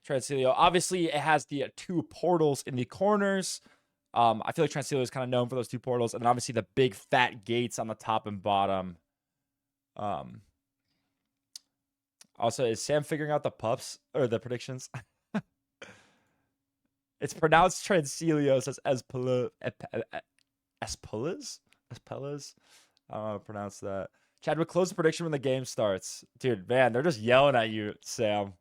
Transilio. Obviously, it has the 2 portals in the corners. I feel like Transilio is kind of known for those 2 portals, and then obviously the big fat gates on the top and bottom. Also, is Sam figuring out the pups or the predictions? It's pronounced Transilio, says Espellas. Espellas? I don't know how to pronounce that. Chadwick, close the prediction when the game starts. Dude, man, they're just yelling at you, Sam.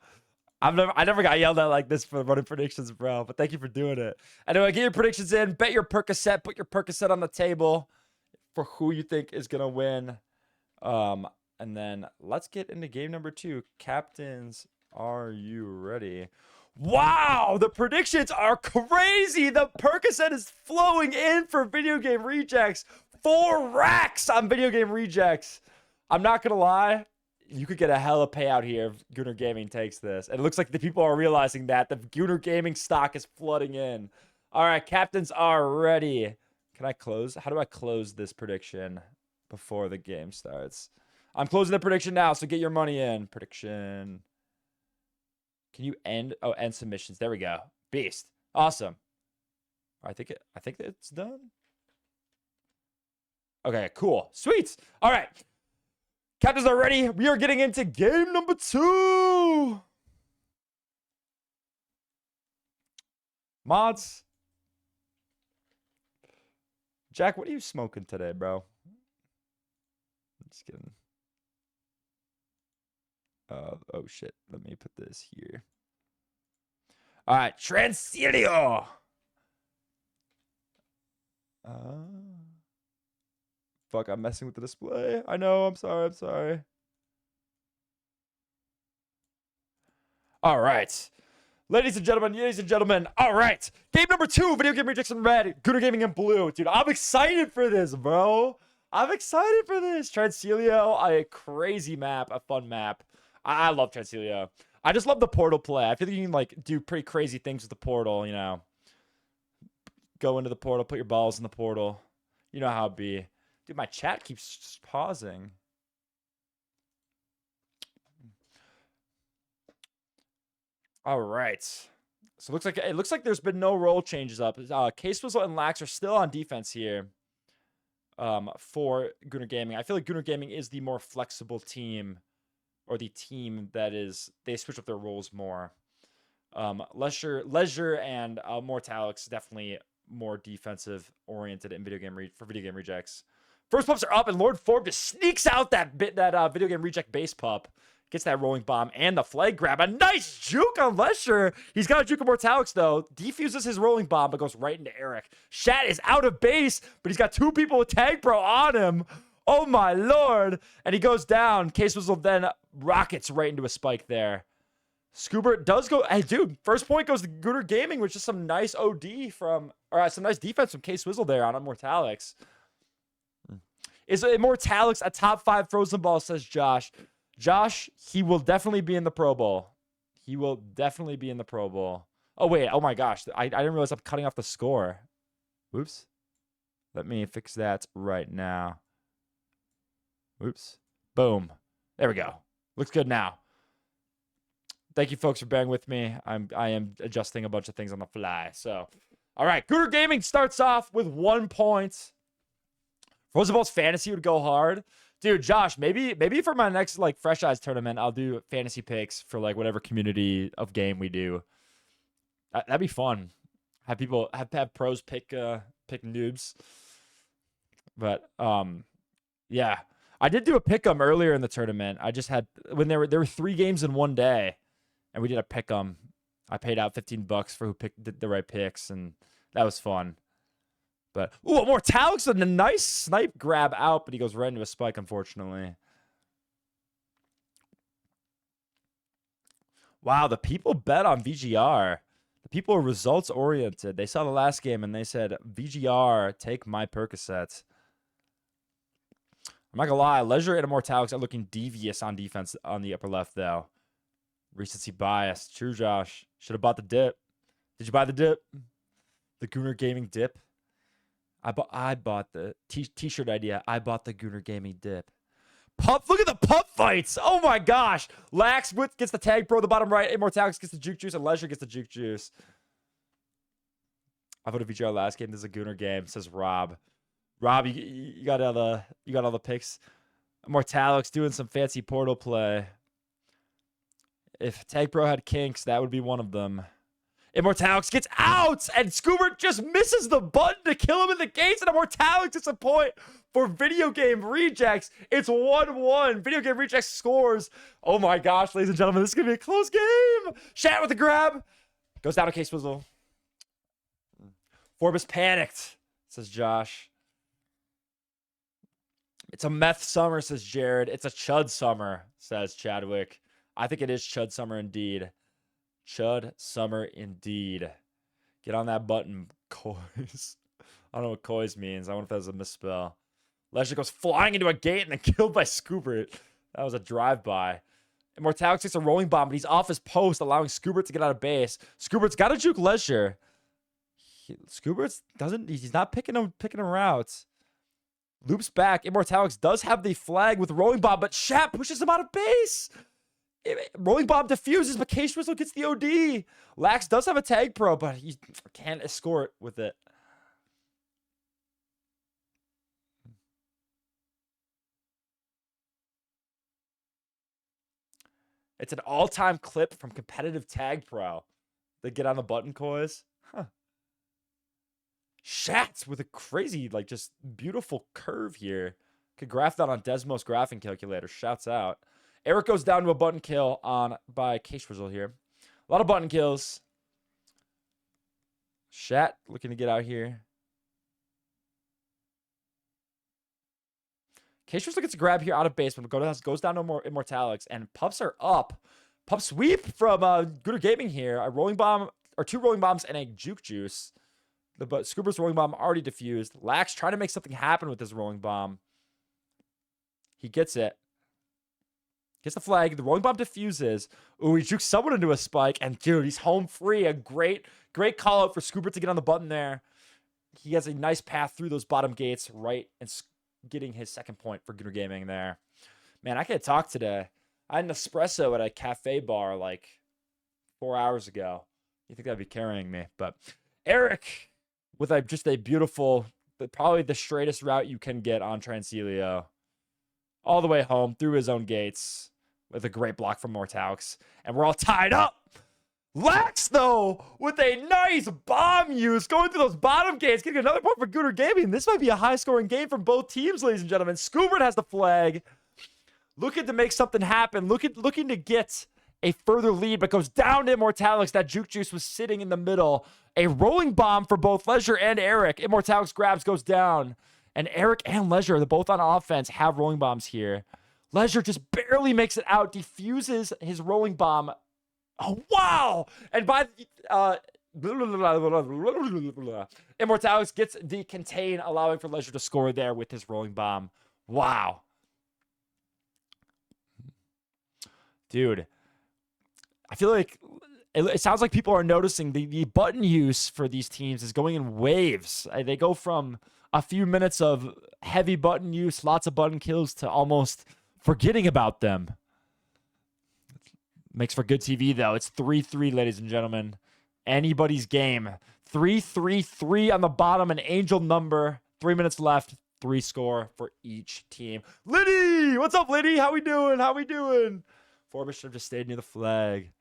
I never got yelled at like this for running predictions, bro. But thank you for doing it. Anyway, get your predictions in. Bet your Percocet. Put your Percocet on the table for who you think is gonna win. And then let's get into game number 2. Captains, are you ready? Wow, the predictions are crazy. The Percocet is flowing in for Video Game Rejects. 4 racks on Video Game Rejects. I'm not gonna lie. You could get a hella payout here if Gooner Gaming takes this. And it looks like the people are realizing that. The Gooner Gaming stock is flooding in. All right, captains are ready. Can I close? How do I close this prediction before the game starts? I'm closing the prediction now, so get your money in. Prediction. Can you end? Oh, end submissions. There we go. Beast. Awesome. I think it's done. Okay, cool. Sweet. All right. Captains are ready. We are getting into game number 2. Mods. Jack, what are you smoking today, bro? Just kidding. Oh shit. Let me put this here. All right, Transilio. Fuck, I'm messing with the display. I know, I'm sorry. All right. Ladies and gentlemen, all right. Game number 2, Video Game Rejects in red, Gooner Gaming in blue. Dude, I'm excited for this, bro. I'm excited for this. Transilio, a crazy map, a fun map. I love Transilio. I just love the portal play. I feel like you can like do pretty crazy things with the portal, you know. Go into the portal, put your balls in the portal. You know how it be. Dude, my chat keeps pausing. All right. So it looks like there's been no role changes up. K-Swizzle and Lax are still on defense here. For Gooner Gaming. I feel like Gooner Gaming is the more flexible team, or the team that is they switch up their roles more. Leisure and Mortalix definitely more defensive oriented in video game rejects. First pups are up, and Lord Forb just sneaks out that video game reject base pup. Gets that rolling bomb and the flag grab. A nice juke on Lesher. He's got a juke on Mortalix, though. Defuses his rolling bomb, but goes right into Eric. Shat is out of base, but he's got 2 people with Tag Pro on him. Oh, my lord. And he goes down. K-Swizzle then rockets right into a spike there. Scoobert does go. Hey, dude, first point goes to Gooner Gaming, which is some nice OD from, or some nice defense from K-Swizzle there on Mortalix. Is Mortalix a top 5 frozen ball, says Josh. Josh, he will definitely be in the Pro Bowl. He will definitely be in the Pro Bowl. Oh, wait. Oh, my gosh. I didn't realize I'm cutting off the score. Oops. Let me fix that right now. Oops. Boom. There we go. Looks good now. Thank you, folks, for bearing with me. I am adjusting a bunch of things on the fly. So, all right. Gooner Gaming starts off with 1 point. Frozen Balls Fantasy would go hard. Dude, Josh, maybe for my next like Fresh Eyes tournament, I'll do fantasy picks for like whatever community of game we do. That'd be fun. Have people have pros pick noobs. But yeah, I did do a pick'em earlier in the tournament. I just had when there were 3 games in one day, and we did a pick'em. I paid out $15 for who picked the right picks, and that was fun. But, ooh, Mortalix with a nice snipe grab out, but he goes right into a spike, unfortunately. Wow, the people bet on VGR. The people are results-oriented. They saw the last game, and they said, VGR, take my Percocet. I'm not going to lie. Leisure and Mortalix are looking devious on defense on the upper left, though. Recency bias. True, Josh. Should have bought the dip. Did you buy the dip? The Gooner Gaming dip? I bought the t-shirt idea. I bought the Gooner Gaming dip. Pup, look at the pup fights. Oh my gosh. Lax gets the tag pro, the bottom right. Immortalix gets the juke juice, and Leisure gets the juke juice. I voted VGR last game. This is a Gooner game, says Rob. Rob, you got all the picks. Immortalix doing some fancy portal play. If Tag Pro had kinks, that would be one of them. Immortalix gets out, and Scoobert just misses the button to kill him in the gates, and Immortalix gets a point for Video Game Rejects. It's 1-1. Video Game Rejects scores. Oh my gosh, ladies and gentlemen, this is going to be a close game. Shat with the grab. Goes down to K-Swizzle. Forbes panicked, says Josh. It's a meth summer, says Jared. It's a chud summer, says Chadwick. I think it is chud summer indeed. Chud summer indeed. Get on that button, Coys. I don't know what Coys means. I wonder if that was a misspell. Leisure goes flying into a gate and then killed by Scoobert. That was a drive-by. Immortalix takes a rolling bomb, but he's off his post, allowing Scoobert to get out of base. Scoobert's got to juke Leisure. He's not picking him out. Loops back. Immortalix does have the flag with rolling bomb, but Shat pushes him out of base. Rolling bomb diffuses, but K-Swizzle gets the OD. Lax does have a tag pro, but he can't escort with it. It's an all-time clip from competitive tag pro. They get on the button, Coys. Huh. Shats with a crazy, like, just beautiful curve here. Could graph that on Desmos graphing calculator. Shouts out. Eric goes down to a button kill by K-Swizzle here. A lot of button kills. Shat looking to get out here. K-Swizzle gets a grab here out of base, but goes down to more Immortalix, and pups are up. Pump sweep from Gooder Gaming here. A rolling bomb, or 2 rolling bombs and a juke juice. But Scuba's rolling bomb already diffused. Lax trying to make something happen with his rolling bomb. He gets it. Gets the flag. The rolling bomb diffuses. Ooh, he jukes someone into a spike. And dude, he's home free. A great call out for Scuba to get on the button there. He has a nice path through those bottom gates, right? And getting his second point for Gooder Gaming there. Man, I can't talk today. I had an espresso at a cafe bar like 4 hours ago. You think that'd be carrying me. But Eric with just a beautiful, probably the straightest route you can get on Transilio. All the way home through his own gates with a great block from Mortalix. And we're all tied up. Lax, though, with a nice bomb use going through those bottom gates, getting another point for Gooder Gaming. This might be a high-scoring game from both teams, ladies and gentlemen. Scoobert has the flag. Looking to make something happen. Looking to get a further lead, but goes down to Immortalix. That juke juice was sitting in the middle. A rolling bomb for both Leisure and Eric. Immortalix grabs, goes down. And Eric and Leisure, they're both on offense, have rolling bombs here. Leisure just barely makes it out, defuses his rolling bomb. Oh, wow! And by Immortalix gets the contain, allowing for Leisure to score there with his rolling bomb. Wow. Dude, I feel like it sounds like people are noticing the button use for these teams is going in waves. They go from a few minutes of heavy button use, lots of button kills, to almost forgetting about them. Makes for good TV, though. It's 3-3, ladies and gentlemen. Anybody's game. 3-3-3 on the bottom, an angel number. 3 minutes left. 3 score for each team. Liddy! What's up, Liddy? How we doing? How we doing? Forbes should have just stayed near the flag.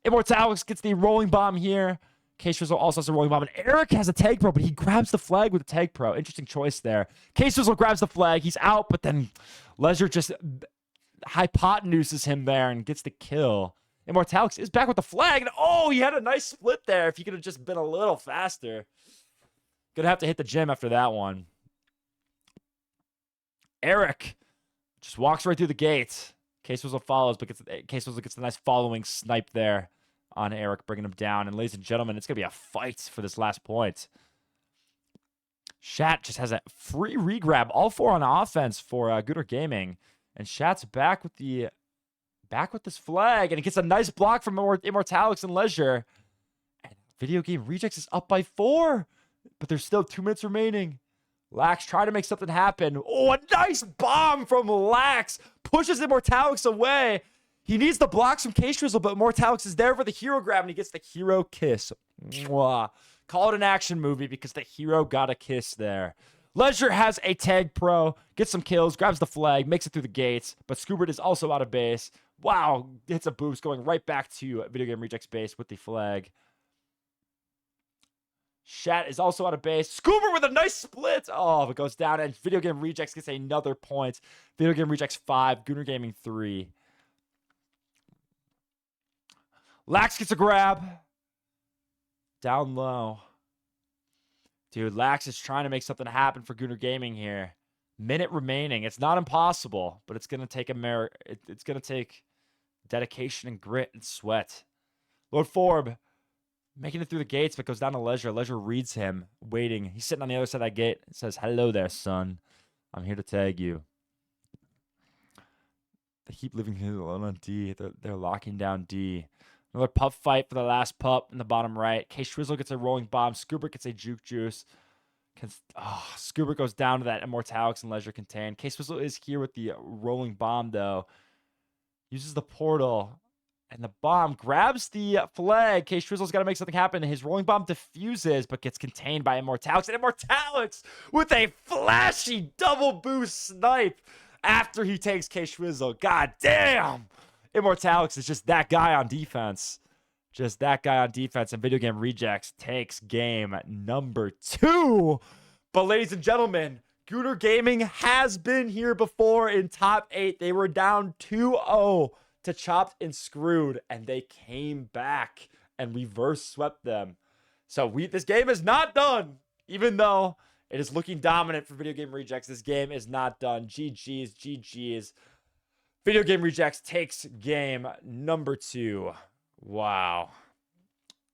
Immortalix gets the rolling bomb here. K-Swizzle also has a rolling bomb. And Eric has a tag pro, but he grabs the flag with a tag pro. Interesting choice there. K-Swizzle grabs the flag. He's out, but then Leisure just hypotenuses him there and gets the kill. Immortalix is back with the flag. And oh, he had a nice split there. If he could have just been a little faster. Gonna have to hit the gym after that one. Eric just walks right through the gate. K-Swizzle follows, but K-Swizzle gets a nice following snipe there on Eric, bringing him down. And ladies and gentlemen, it's going to be a fight for this last point. Shat just has a free regrab. All 4 on offense for Gooder Gaming. And Shat's back with this flag. And he gets a nice block from Immortalix and Leisure. And Video Game Rejects is up by 4. But there's still 2 minutes remaining. Lax trying to make something happen. Oh, a nice bomb from Lax. Pushes Immortalix away. He needs the blocks from K-Shrizzle, but Immortalix is there for the hero grab, and he gets the hero kiss. Mwah. Call it an action movie because the hero got a kiss there. Leisure has a tag pro, gets some kills, grabs the flag, makes it through the gates, but Scoobert is also out of base. Wow, hits a boost, going right back to Video Game Rejects base with the flag. Shat is also out of base. Scuba with a nice split. Oh, it goes down, and Video Game Rejects gets another point. Video Game Rejects 5, Gooder Gaming 3. Lax gets a grab. Down low. Dude, Lax is trying to make something happen for Gooder Gaming here. Minute remaining. It's not impossible, but it's going to take it's going to take dedication and grit and sweat. Lord Forb making it through the gates, but goes down to Leisure. Leisure reads him, waiting. He's sitting on the other side of that gate. It says, "Hello there, son. I'm here to tag you." They keep living here alone on D. They're locking down D. Another pup fight for the last pup in the bottom right. K-Shrizzle gets a rolling bomb. Scoobert gets a juke juice. Scoobert goes down to that Immortalix and Leisure contain. K-Shrizzle is here with the rolling bomb, though. Uses the portal. And the bomb grabs the flag. K-Shrizzle's got to make something happen. His rolling bomb diffuses, but gets contained by Immortalix. And Immortalix with a flashy double boost snipe after he takes K-Shrizzle. God damn! Immortalix is just that guy on defense. Just that guy on defense. And Video Game Rejects takes game number 2. But ladies and gentlemen, Gooder Gaming has been here before in top 8. They were down 2-0 to Chopped and Screwed, and they came back and reverse swept them. So this game is not done, even though it is looking dominant for Video Game Rejects. This game is not done. GG's. Video Game Rejects takes game number 2. Wow.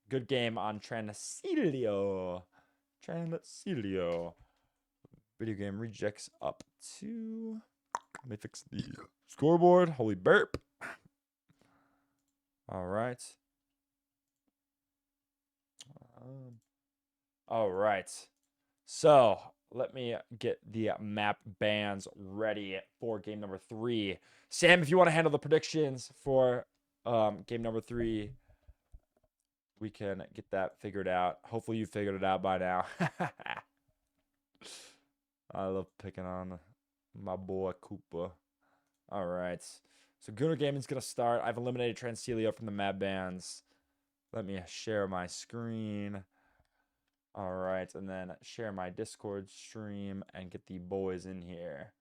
Good game on Transilio. Transilio. Video Game Rejects up 2. Let me fix the scoreboard. Holy burp. All right. All right. So let me get the map bands ready for game number 3. Sam, if you want to handle the predictions for game number 3, we can get that figured out. Hopefully you figured it out by now. I love picking on my boy Koopa. All right. So Gunnar Gaming's going to start. I've eliminated Transilio from the map bands. Let me share my screen. All right. And then share my Discord stream and get the boys in here.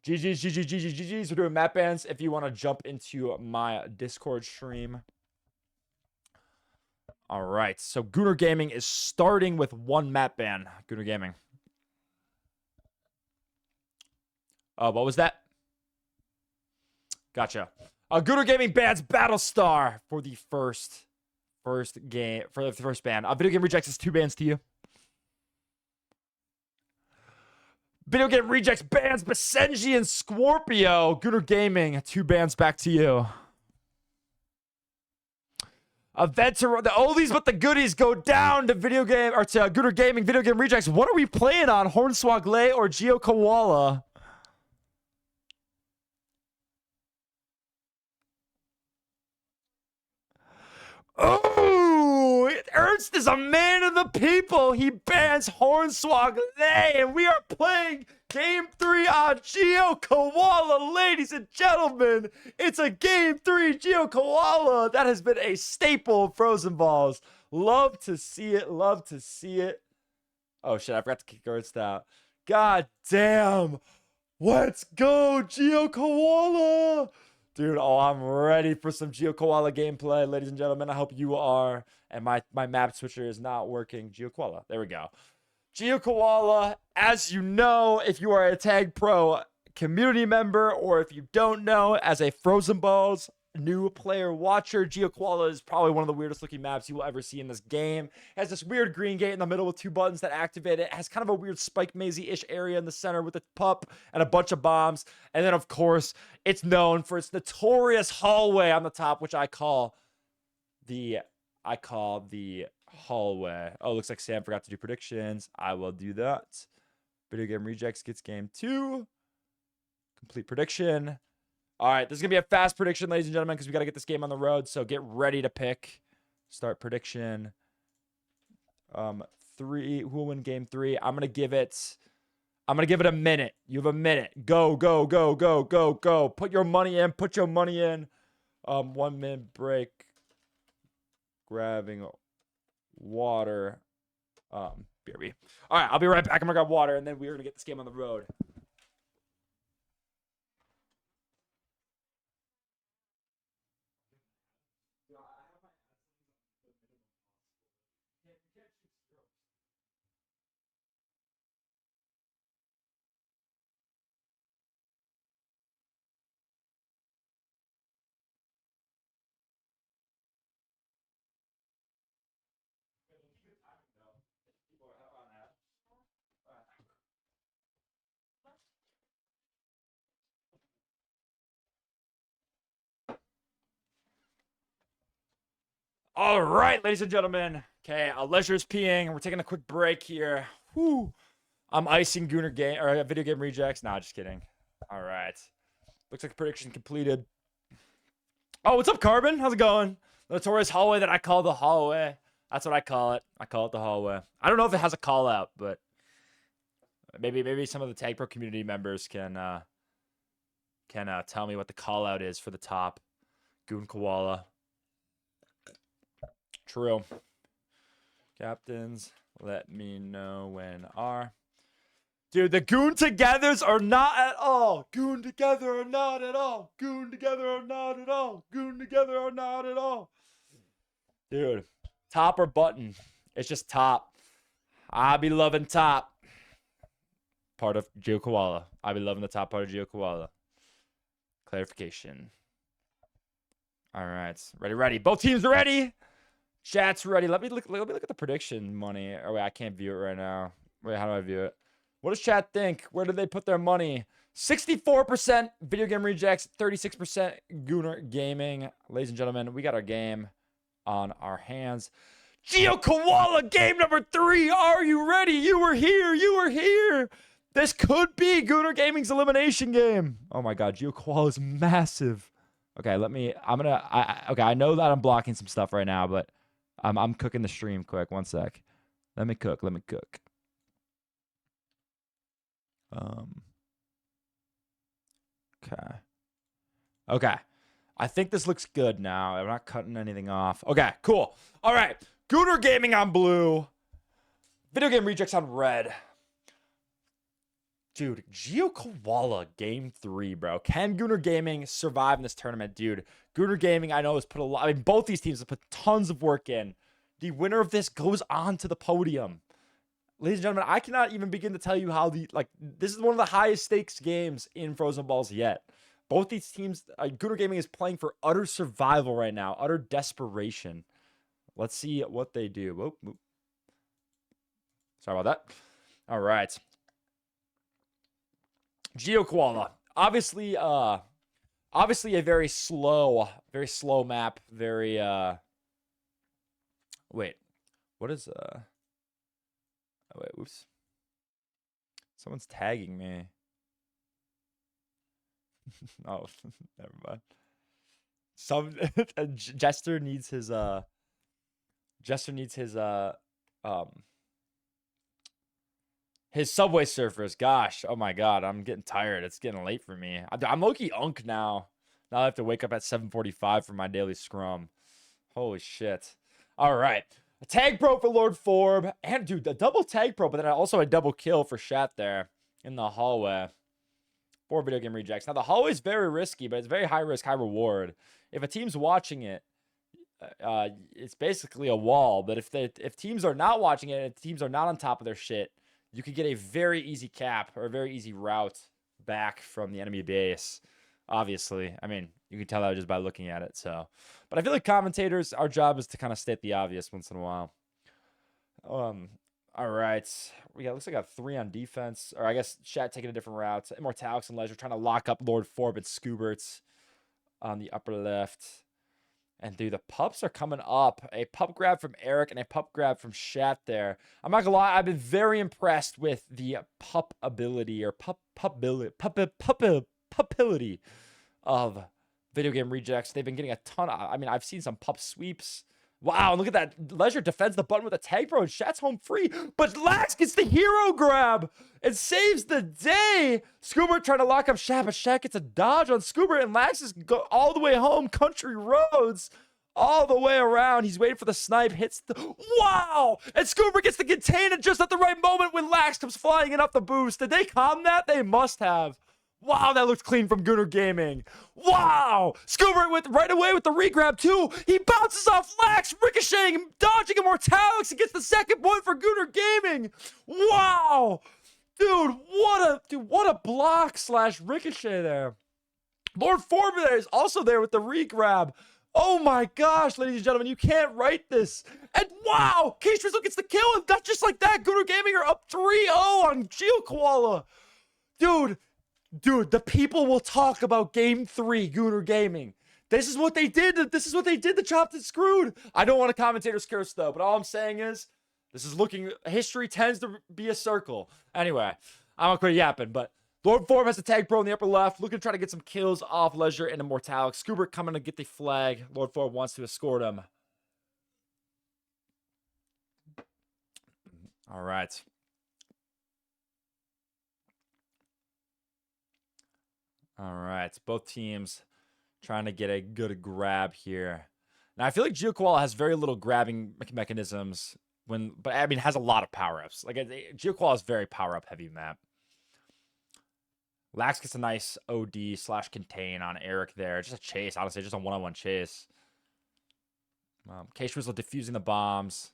GG's. We're doing map bands. If you want to jump into my Discord stream. All right. So Gunnar Gaming is starting with 1 map ban. Gunnar Gaming. What was that? Gotcha. Gunnar Gaming bans Battlestar for the first game, for the first ban. Video Game Rejects is 2 bans to you. Video Game Rejects bans Basenji and Scorpio. Gunnar Gaming, 2 bans back to you. The oldies but the goodies go down to Video Game, or to Gunnar Gaming. Video Game Rejects. What are we playing on? Hornswoggle or Geo Koala? Oh, Ernst is a man of the people. He bans Hornswoggle, and we are playing Game 3 on Geo Koala, ladies and gentlemen. It's a Game 3 Geo Koala. That has been a staple of Frozen Balls. Love to see it. Love to see it. Oh, shit. I forgot to kick Ernst out. God damn. Let's go, Geo Koala. Dude, oh, I'm ready for some Geo Koala gameplay, ladies and gentlemen. I hope you are. And my map switcher is not working. Geo Koala. There we go. Geo Koala, as you know, if you are a Tag Pro community member, or if you don't know, as a Frozen Balls new player watcher, Geo Koala is probably one of the weirdest looking maps you will ever see in this game. It has this weird green gate in the middle with 2 buttons that activate it. It has kind of a weird Spike Mazy-ish area in the center with a pup and a bunch of bombs. And then, of course, it's known for its notorious hallway on the top, which I call the hallway. Oh, looks like Sam forgot to do predictions. I will do that. Video Game Rejects gets game 2. Complete prediction. All right, this is going to be a fast prediction, ladies and gentlemen, because we got to get this game on the road. So get ready to pick. Start prediction. 3. Who will win game 3? I'm going to give it a minute. You have a minute. Go. Put your money in. Put your money in. 1 minute break. Grabbing water. BRB. All right, I'll be right back. I'm going to grab water, and then we're going to get this game on the road. All right, ladies and gentlemen. Okay, Leisure's peeing. We're taking a quick break here. Whew. I'm icing Gunnar Game or Video Game Rejects. Nah, just kidding. All right. Looks like prediction completed. Oh, what's up, Carbon? How's it going? The notorious hallway that I call the hallway. That's what I call it. I call it the hallway. I don't know if it has a call out, but maybe some of the Tag Pro community members can tell me what the call out is for the top. Goon Koala. True. Captains, let me know when are. Dude, the Goon Togethers are not at all. Goon together or not at all. Goon together or not at all. Goon together or not at all. Dude, top or button? It's just top. I be loving top. part of Geo Koala. I be loving the top part of Geo Koala. Clarification. All right, ready. Both teams are ready. Chat's ready. Let me look at the prediction money. Oh wait, I can't view it right now. Wait, how do I view it? What does chat think? Where did they put their money? 64% Video Game Rejects, 36% Gooner Gaming. Ladies and gentlemen, we got our game on our hands. Geo Koala, game number 3. Are you ready? You were here. This could be Gooner Gaming's elimination game. Oh my god, Geo Koala is massive. Okay, okay, I know that I'm blocking some stuff right now, but I'm cooking the stream quick. One sec. Let me cook. Okay. I think this looks good now. I'm not cutting anything off. Okay, cool. All right. Gooner Gaming on blue. Video Game Rejects on red. Dude, Geo Koala game 3, bro. Can Gooner Gaming survive in this tournament, dude? Gooner Gaming, I know, has put a lot. I mean, both these teams have put tons of work in. The winner of this goes on to the podium. Ladies and gentlemen, I cannot even begin to tell you how this is one of the highest stakes games in Frozen Balls yet. Both these teams, Gooner Gaming is playing for utter survival right now, utter desperation. Let's see what they do. Whoop. Sorry about that. All right. Geo Koala. Obviously a very slow map. Very, wait. What is, oh, wait, whoops. Someone's tagging me. Oh, never mind. Jester needs his his Subway Surfers. Gosh, oh my god, I'm getting tired. It's getting late for me. I'm low-key unk now. Now I have to wake up at 7:45 for my daily scrum. Holy shit. All right. A tag pro for Lord Forb. And, dude, a double tag pro, but then also a double kill for Shat there in the hallway. 4 Video Game Rejects. Now, the hallway is very risky, but it's very high risk, high reward. If a team's watching it, it's basically a wall. But if teams are not watching it, and teams are not on top of their shit, you could get a very easy cap or a very easy route back from the enemy base. Obviously, I mean, you can tell that just by looking at it. So, but I feel like commentators, our job is to kind of state the obvious once in a while. All right, looks like I got 3 on defense, or I guess Shat taking a different route. Immortalix and Leisure trying to lock up Lord Forb and Scoobert on the upper left. And dude, the pups are coming up. A pup grab from Eric and a pup grab from Shat there. I'm not gonna lie, I've been very impressed with the pup ability or pupility of Video Game Rejects. They've been getting a ton of, I mean, I've seen some pup sweeps. Wow, and look at that. Leisure defends the button with a tag pro, and Shat's home free. But Lax gets the hero grab and saves the day. Scoobert trying to lock up Shat, but Shat gets a dodge on Scoobert, and Lax is all the way home, country roads, all the way around. He's waiting for the snipe, hits the, wow! And Scoobert gets the container just at the right moment when Lax comes flying in up the boost. Did they calm that? They must have. Wow, that looks clean from Gooner Gaming. Wow! Scoobert with right away with the regrab too. He bounces off Lax, ricocheting, dodging Immortalix, and gets the second point for Gooner Gaming. Wow! Dude, what a block slash ricochet there. Lord Forb there is also there with the regrab. Oh my gosh, ladies and gentlemen, you can't write this. And wow, Case Rizzo gets the kill, and that's just like that. Gooner Gaming are up 3-0 on Geo Koala. Dude, the people will talk about game 3, Gooner Gaming. This is what they did. This is what they did to Chopped and Screwed. I don't want a commentator's curse, though, but all I'm saying is, this is looking, history tends to be a circle. Anyway, I'm gonna quit yapping, but Lord Forb has the tag pro in the upper left, looking to try to get some kills off Leisure and Immortalix. Scoobert coming to get the flag. Lord Forb wants to escort him. All right. All right, both teams trying to get a good grab here. Now, I feel like Geo Koala has very little grabbing mechanisms, but I mean, has a lot of power-ups. Like, Geo Koala is very power-up heavy map. Lax gets a nice OD / contain on Eric there. Just a chase, honestly, just a one-on-one chase. Case Rizzo defusing the bombs.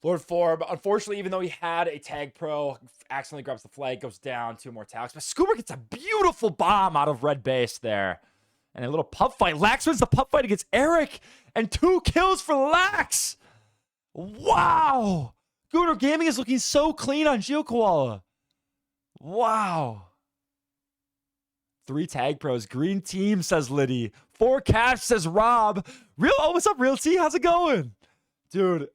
Lord Forb, unfortunately, even though he had a tag pro, accidentally grabs the flag, goes down, 2 more tags. But Scuba gets a beautiful bomb out of red base there. And a little pup fight. Lax wins the pup fight against Eric. And 2 kills for Lax. Wow. Gooner Gaming is looking so clean on GeoKoala. Wow. 3 tag pros. Green team, says Liddy. 4 cash, says Rob. What's up, Real T? How's it going? Dude.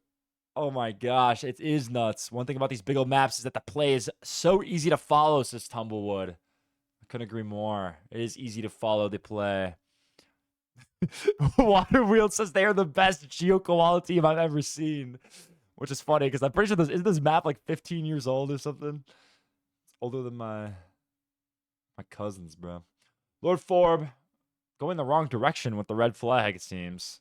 Oh my gosh, it is nuts. One thing about these big old maps is that the play is so easy to follow, says Tumblewood. I couldn't agree more. It is easy to follow the play. Water Wheel says they are the best GeoKoala team I've ever seen. Which is funny, because I'm pretty sure isn't this map like 15 years old or something? It's older than my cousins, bro. Lord Forb going the wrong direction with the red flag, it seems.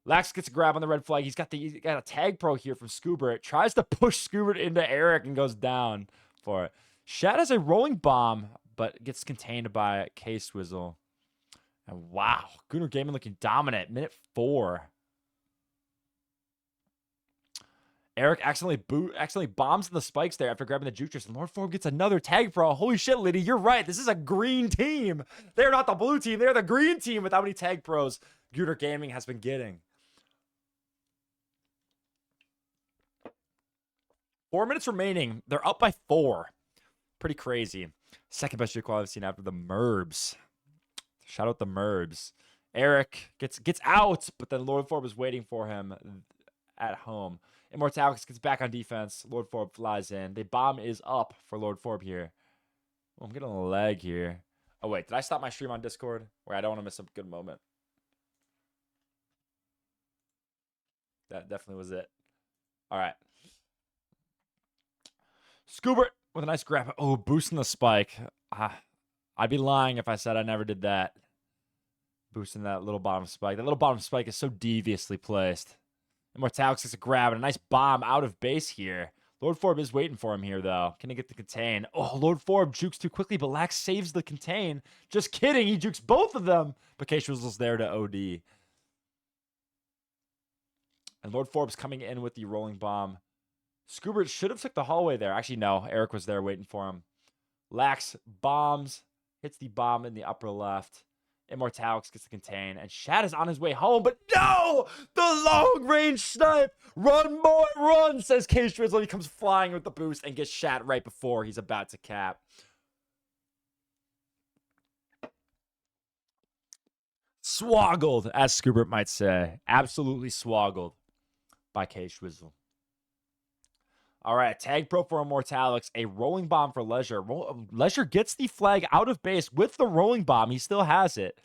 Lax gets a grab on the red flag. He's got a tag pro here from Scoobert. Tries to push Scoobert into Eric and goes down for it. Shad has a rolling bomb, but gets contained by K-Swizzle. And wow, Gooner Gaming looking dominant. Minute 4. Eric accidentally bombs in the spikes there after grabbing the Jutris. And Lord Forb gets another tag pro. Holy shit, Liddy, you're right. This is a green team. They're not the blue team. They're the green team with how many tag pros Gooner Gaming has been getting. 4 minutes remaining. They're up by 4. Pretty crazy. Second best GeoKoala I've seen after the Merbs. Shout out the Merbs. Eric gets out, but then Lord Forb is waiting for him at home. Immortalix gets back on defense. Lord Forb flies in. The bomb is up for Lord Forb here. Oh, I'm getting a lag here. Oh, wait. Did I stop my stream on Discord? Where I don't want to miss a good moment. That definitely was it. All right. Scoobert with a nice grab. Oh, boosting the spike. I'd be lying if I said I never did that. Boosting that little bottom spike. That little bottom spike is so deviously placed. Immortalix gets a grab and a nice bomb out of base here. Lord Forb is waiting for him here, though. Can he get the contain? Oh, Lord Forb jukes too quickly, but Lax saves the contain. Just kidding. He jukes both of them. But K-Swizzle's there to OD. And Lord Forb's coming in with the rolling bomb. Scoobert should have took the hallway there. Actually, no. Eric was there waiting for him. Lax bombs. Hits the bomb in the upper left. Immortalix gets the contain. And Shad is on his way home. But no! The long-range snipe! Run, boy, run! Says K-Swizzle. He comes flying with the boost and gets Shad right before he's about to cap. Swoggled, as Scoobert might say. Absolutely swoggled by K-Swizzle. All right, tag pro for Immortalix, a rolling bomb for Leisure. Leisure gets the flag out of base with the rolling bomb. He still has it.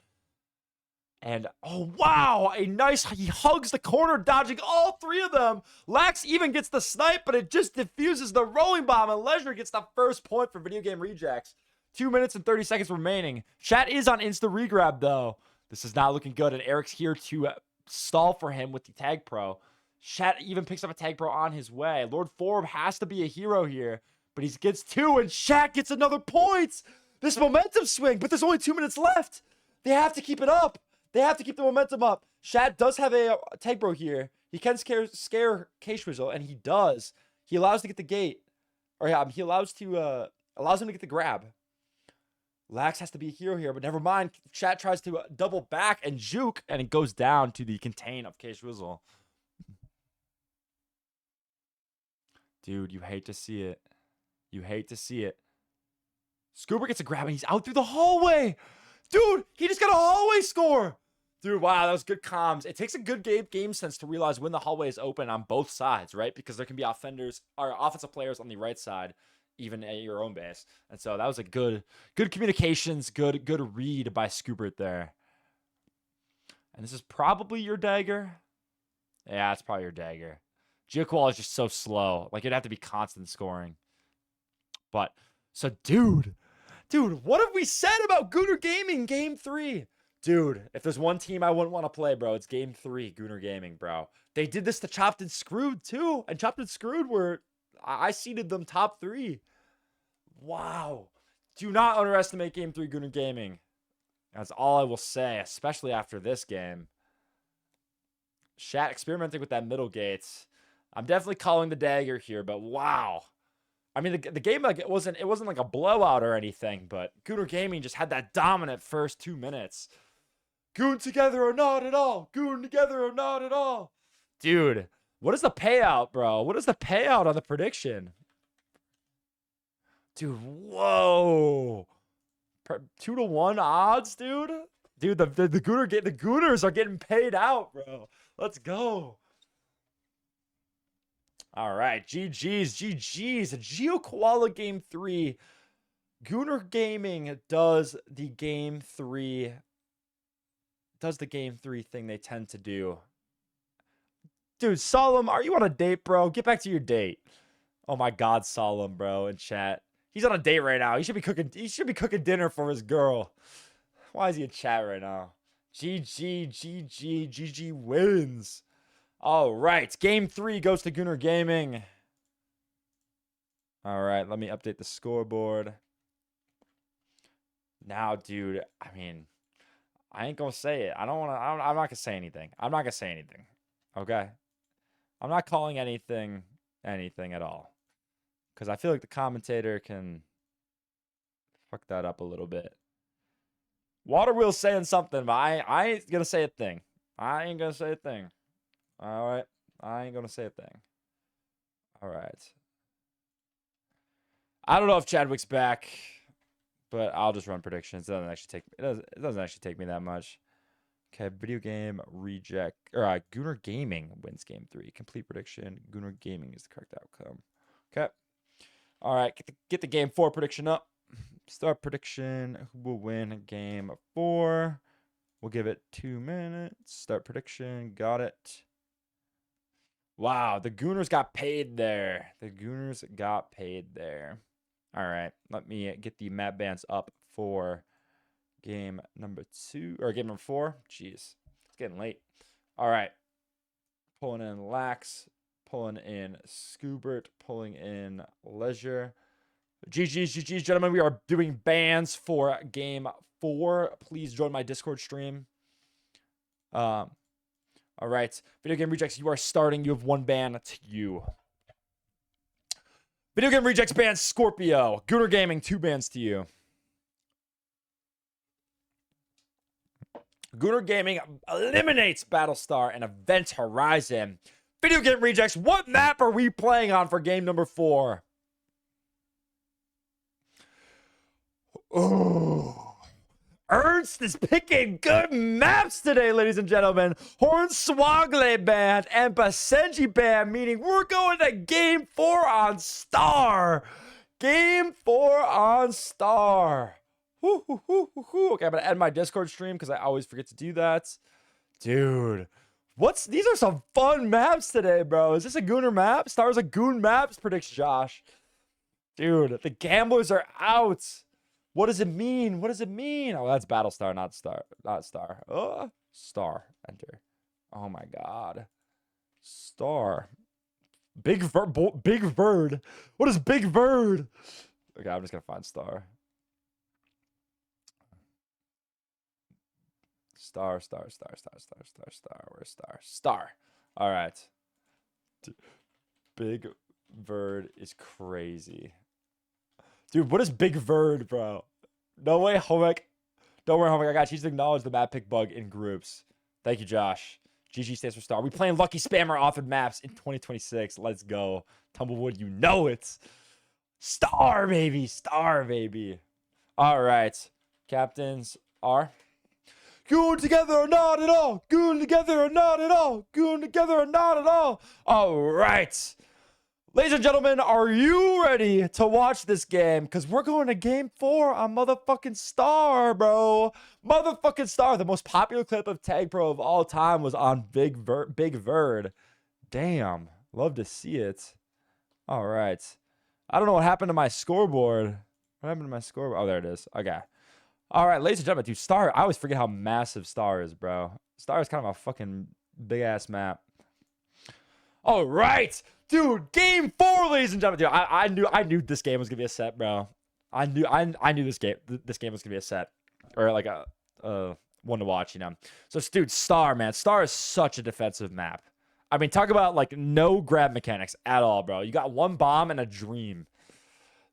And, oh, wow, he hugs the corner, dodging all 3 of them. Lax even gets the snipe, but it just diffuses the rolling bomb, and Leisure gets the first point for Video Game Rejects. 2 minutes and 30 seconds remaining. Chat is on insta regrab, though. This is not looking good, and Eric's here to stall for him with the tag pro. Shat even picks up a tag pro on his way. Lord Forb has to be a hero here, but he gets 2, and Shat gets another point. This momentum swing, but there's only 2 minutes left. They have to keep it up. They have to keep the momentum up. Shat does have a tag pro here. He can scare K-Swizzle, and he does. He allows to get the gate, or yeah, he allows him to get the grab. Lax has to be a hero here, but never mind. Shat tries to double back and juke, and it goes down to the contain of K-Swizzle. Dude, you hate to see it. You hate to see it. Scuba gets a grab, and he's out through the hallway. Dude, he just got a hallway score. Dude, wow, that was good comms. It takes a good game sense to realize when the hallway is open on both sides, right? Because there can be offensive players on the right side, even at your own base. And so that was a good communications, good read by Scoobert there. And this is probably your dagger. Yeah, it's probably your dagger. GeoKoala is just so slow. Like, it'd have to be constant scoring. But, so, dude, what have we said about Gooner Gaming Game 3? Dude, if there's one team I wouldn't want to play, bro, it's Game 3, Gooner Gaming, bro. They did this to Chopped and Screwed, too. And Chopped and Screwed I seeded them top 3. Wow. Do not underestimate Game 3 Gooner Gaming. That's all I will say, especially after this game. Shat experimenting with that middle gates. I'm definitely calling the dagger here, but wow. I mean, the game, like, it wasn't like a blowout or anything, but Gooner Gaming just had that dominant first 2 minutes. Goon together or not at all. Goon together or not at all. Dude, what is the payout, bro? What is the payout on the prediction? Dude, whoa. 2-1 odds, dude. Dude, the Gooners are getting paid out, bro. Let's go. All right, GG's. Geo Koala Game 3. Gooner Gaming does the Game 3 thing they tend to do. Dude, Solemn, are you on a date, bro? Get back to your date. Oh my God, Solemn, bro, in chat. He's on a date right now. He should be cooking dinner for his girl. Why is he in chat right now? GG wins. All right, Game 3 goes to Gooner Gaming. All right, let me update the scoreboard. Now, dude, I mean, I ain't gonna say it. I'm not gonna say anything. I'm not gonna say anything. Okay? I'm not calling anything at all. Because I feel like the commentator can fuck that up a little bit. Waterwheel's saying something, but I ain't gonna say a thing. I ain't gonna say a thing. All right? I ain't gonna say a thing. All right. I don't know if Chadwick's back, but I'll just run predictions. It doesn't actually take me that much. Okay, video game reject or Gooner Gaming wins game 3. Complete prediction. Gooner Gaming is the correct outcome. Okay. All right, get the game 4 prediction up. Start prediction. Who will win game 4? We'll give it 2 minutes. Start prediction. Got it. Wow, the Gooners got paid there. All right, let me get the map bands up for game number 2 or game number 4. Jeez, it's getting late. All right, pulling in Lax, pulling in Scoobert, pulling in Leisure. GG's, gentlemen. We are doing bans for game 4. Please join my Discord stream. All right, Video Game Rejects, you are starting. You have 1 ban to you. Video Game Rejects bans Scorpio. Gooner Gaming, 2 bans to you. Gooner Gaming eliminates Battlestar and Event Horizon. Video Game Rejects, what map are we playing on for game number 4? Oh. Ernst is picking good maps today, ladies and gentlemen. Hornswoggle Band and Basenji Band, meaning we're going to game 4 on Star. Game 4 on Star. Okay, I'm going to end my Discord stream because I always forget to do that. Dude, these are some fun maps today, bro. Is this a Gooner map? Star's a Goon maps, predicts Josh. Dude, the gamblers are out. What does it mean? Oh, that's Battlestar, not Star. Star. Enter. Oh my God. Star. Big Bird. What is Big Bird? Okay, I'm just gonna find Star. Star. Where's Star? Star. All right. Big Bird is crazy. Dude, what is Big Bird, bro? No way, Homek. Don't worry, Homek. I got you. Just acknowledge the map pick bug in groups. Thank you, Josh. GG stands for Star. We playing Lucky Spammer offered maps in 2026. Let's go. Tumblewood, you know it. Star, baby. All right. Captains are... Goon together or not at all. All right. Ladies and gentlemen, are you ready to watch this game? Because we're going to game 4 on motherfucking Star, bro. Motherfucking Star. The most popular clip of Tag Pro of all time was on Big Verd. Damn. Love to see it. All right. I don't know what happened to my scoreboard. Oh, there it is. Okay. All right, ladies and gentlemen, dude, Star. I always forget how massive Star is, bro. Star is kind of a fucking big-ass map. All right. Dude, game 4, ladies and gentlemen. Dude, I knew this game was gonna be a set, bro. I knew this game was gonna be a set. Or like a one to watch, you know. So dude, Star, man. Star is such a defensive map. I mean, talk about like no grab mechanics at all, bro. You got one bomb and a dream.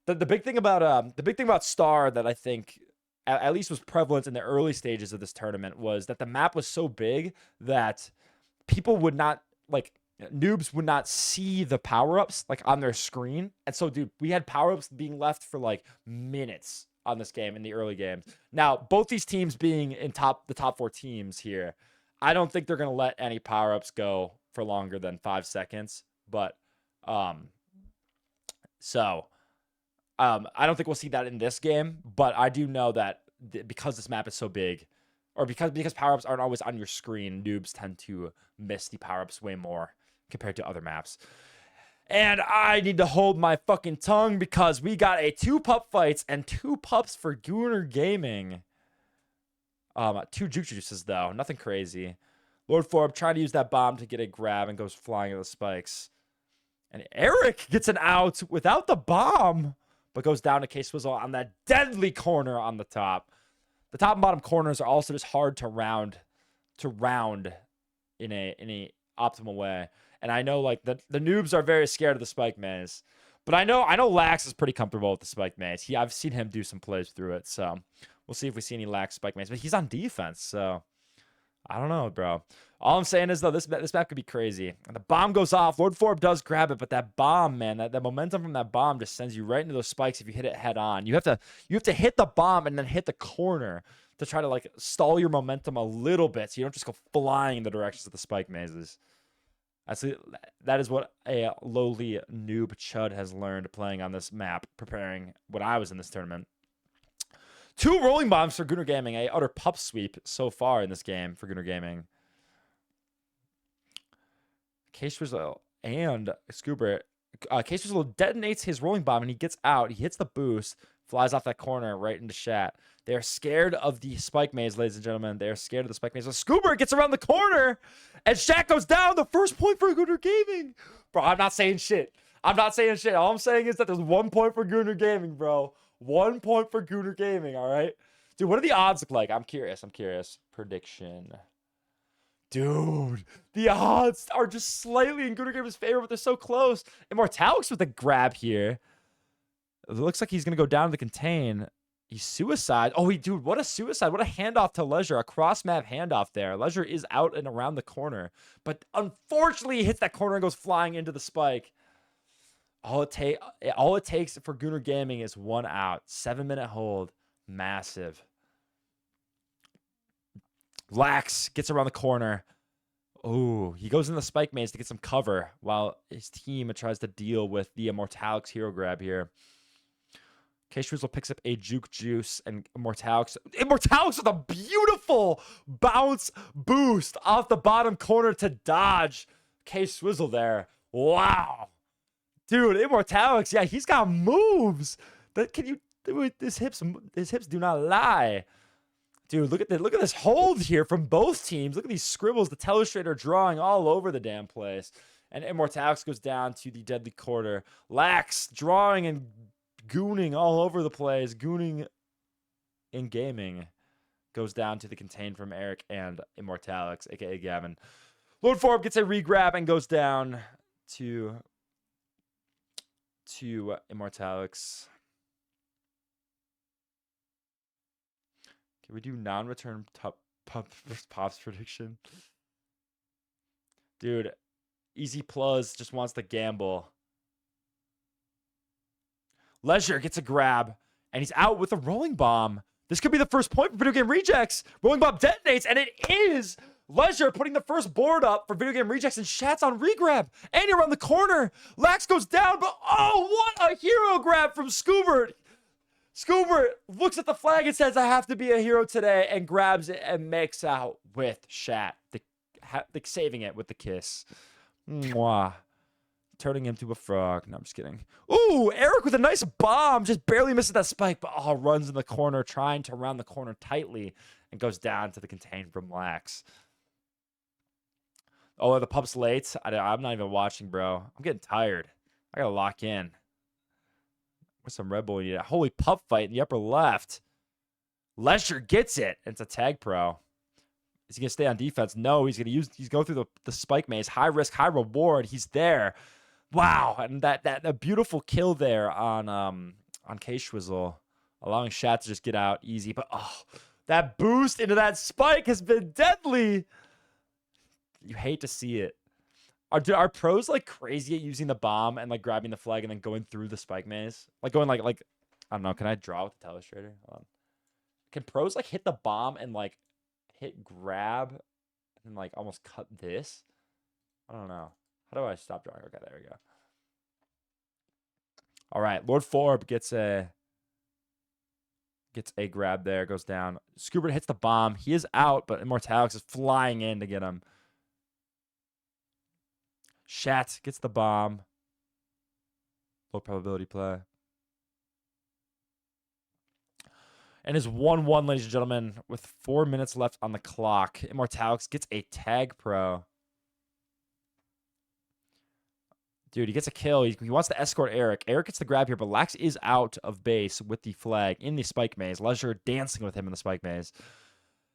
The big thing about Star that I think at least was prevalent in the early stages of this tournament was that the map was so big that people would not like noobs would not see the power-ups like on their screen. And so, dude, we had power-ups being left for like minutes on this game in the early games. Now, both these teams being in the top 4 teams here, I don't think they're gonna let any power-ups go for longer than 5 seconds. But I don't think we'll see that in this game. But I do know that because this map is so big, or because power-ups aren't always on your screen, noobs tend to miss the power-ups way more compared to other maps. And I need to hold my fucking tongue because we got 2 pup fights and 2 pups for Gooner Gaming. 2 juke juices though, nothing crazy. Lord Forb trying to use that bomb to get a grab and goes flying into the spikes. And Eric gets an out without the bomb, but goes down to K-Swizzle on that deadly corner on the top. The top and bottom corners are also just hard to round in a optimal way. And I know like the noobs are very scared of the spike maze. But I know Lax is pretty comfortable with the spike maze. I've seen him do some plays through it. So we'll see if we see any Lax spike maze. But he's on defense, so I don't know, bro. All I'm saying is though, this map could be crazy. And the bomb goes off. Lord Forb does grab it, but that bomb, man, that momentum from that bomb just sends you right into those spikes if you hit it head on. You have to hit the bomb and then hit the corner to try to like stall your momentum a little bit so you don't just go flying in the directions of the spike mazes. That is what a lowly noob chud has learned playing on this map, preparing when I was in this tournament. 2 rolling bombs for Gooner Gaming, a utter pup sweep so far in this game for Gooner Gaming. K-Swizzle and Scuba. K-Swizzle detonates his rolling bomb and he gets out. He hits the boost, flies off that corner right into Shat. They are scared of the spike maze, ladies and gentlemen. They are scared of the spike maze. So Scuba gets around the corner and Shat goes down. The first point for Gooner Gaming. Bro, I'm not saying shit. All I'm saying is that there's 1 point for Gooner Gaming, bro. 1 point for Gooner Gaming, all right? Dude, what do the odds look like? I'm curious. Prediction. Dude, the odds are just slightly in Gooner Gaming's favor, but they're so close. Immortalix with a grab here. It looks like he's going to go down to the contain. He's suicide. Oh, dude, what a suicide. What a handoff to Leisure. A cross-map handoff there. Leisure is out and around the corner. But unfortunately, he hits that corner and goes flying into the spike. All it takes for Gooner Gaming is 1 out. 7-minute hold. Massive. Lax gets around the corner. Oh, he goes in the spike maze to get some cover while his team tries to deal with the Immortalix hero grab here. K-Shrizzle picks up a juke juice and Immortalix with a beautiful bounce boost off the bottom corner to dodge K-Swizzle there. Wow. Dude, Immortalix, yeah, he's got moves. His hips do not lie. Dude, look at this hold here from both teams. Look at these scribbles, the Telestrator drawing all over the damn place. And Immortalix goes down to the deadly quarter. Lax drawing and gooning all over the place. Gooning in gaming goes down to the contain from Eric and Immortalix, aka Gavin. Lord Forb gets a regrab and goes down to Immortalix. Can we do non-return pops prediction? Dude, Easy Plus just wants to gamble. Leisure gets a grab, and he's out with a rolling bomb. This could be the first point for Video Game Rejects. Rolling bomb detonates, and it is Leisure putting the first board up for Video Game Rejects, and Shat's on regrab. And around the corner, Lax goes down, but oh, what a hero grab from Scoobert. Scoobert looks at the flag and says, I have to be a hero today, and grabs it and makes out with Shat, saving it with the kiss. Mwah. Turning him to a frog. No, I'm just kidding. Ooh, Eric with a nice bomb. Just barely misses that spike, but runs in the corner, trying to round the corner tightly, and goes down to the contain from Lax. Oh, the pup's late. I'm not even watching, bro. I'm getting tired. I gotta lock in. Where's some Red Bull? Yeah, holy pup fight in the upper left. Leisure gets it. It's a tag pro. Is he gonna stay on defense? No, he's go through the spike maze. High risk, high reward. He's there. Wow, and that beautiful kill there on K-Schwizzle, allowing Shat to just get out easy. But that boost into that spike has been deadly. You hate to see it. Are pros like crazy at using the bomb and like grabbing the flag and then going through the spike maze? Like going like I don't know. Can I draw with the telestrator? Hold on. Can pros like hit the bomb and like hit grab and like almost cut this? I don't know. How do I stop drawing? Okay, there we go. All right, Lord Forb gets a grab there, goes down. Scuba hits the bomb. He is out, but Immortalix is flying in to get him. Shat gets the bomb. Low probability play. And is 1-1, ladies and gentlemen, with 4 minutes left on the clock. Immortalix gets a tag pro. Dude, he gets a kill. He wants to escort Eric. Eric gets the grab here, but Lax is out of base with the flag in the spike maze. Leisure dancing with him in the spike maze.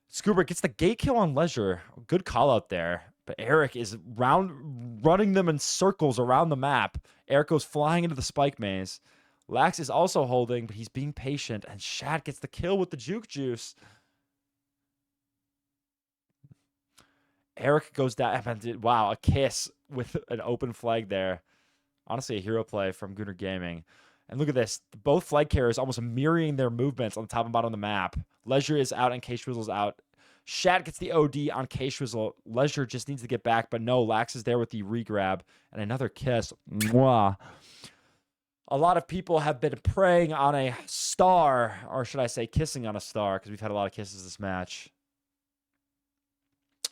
Scuba gets the gate kill on Leisure. Good call out there. But Eric is running them in circles around the map. Eric goes flying into the spike maze. Lax is also holding, but he's being patient. And Shat gets the kill with the juke juice. Eric goes down. Wow, a kiss with an open flag there. Honestly, a hero play from Gunnar Gaming. And look at this. Both flag carriers almost mirroring their movements on the top and bottom of the map. Leisure is out and K-Schwizzle's out. Shat gets the OD on K-Schwizzle. Leisure just needs to get back, but no, Lax is there with the regrab. And another kiss. Mwah. A lot of people have been preying on a star, or should I say kissing on a star, because we've had a lot of kisses this match.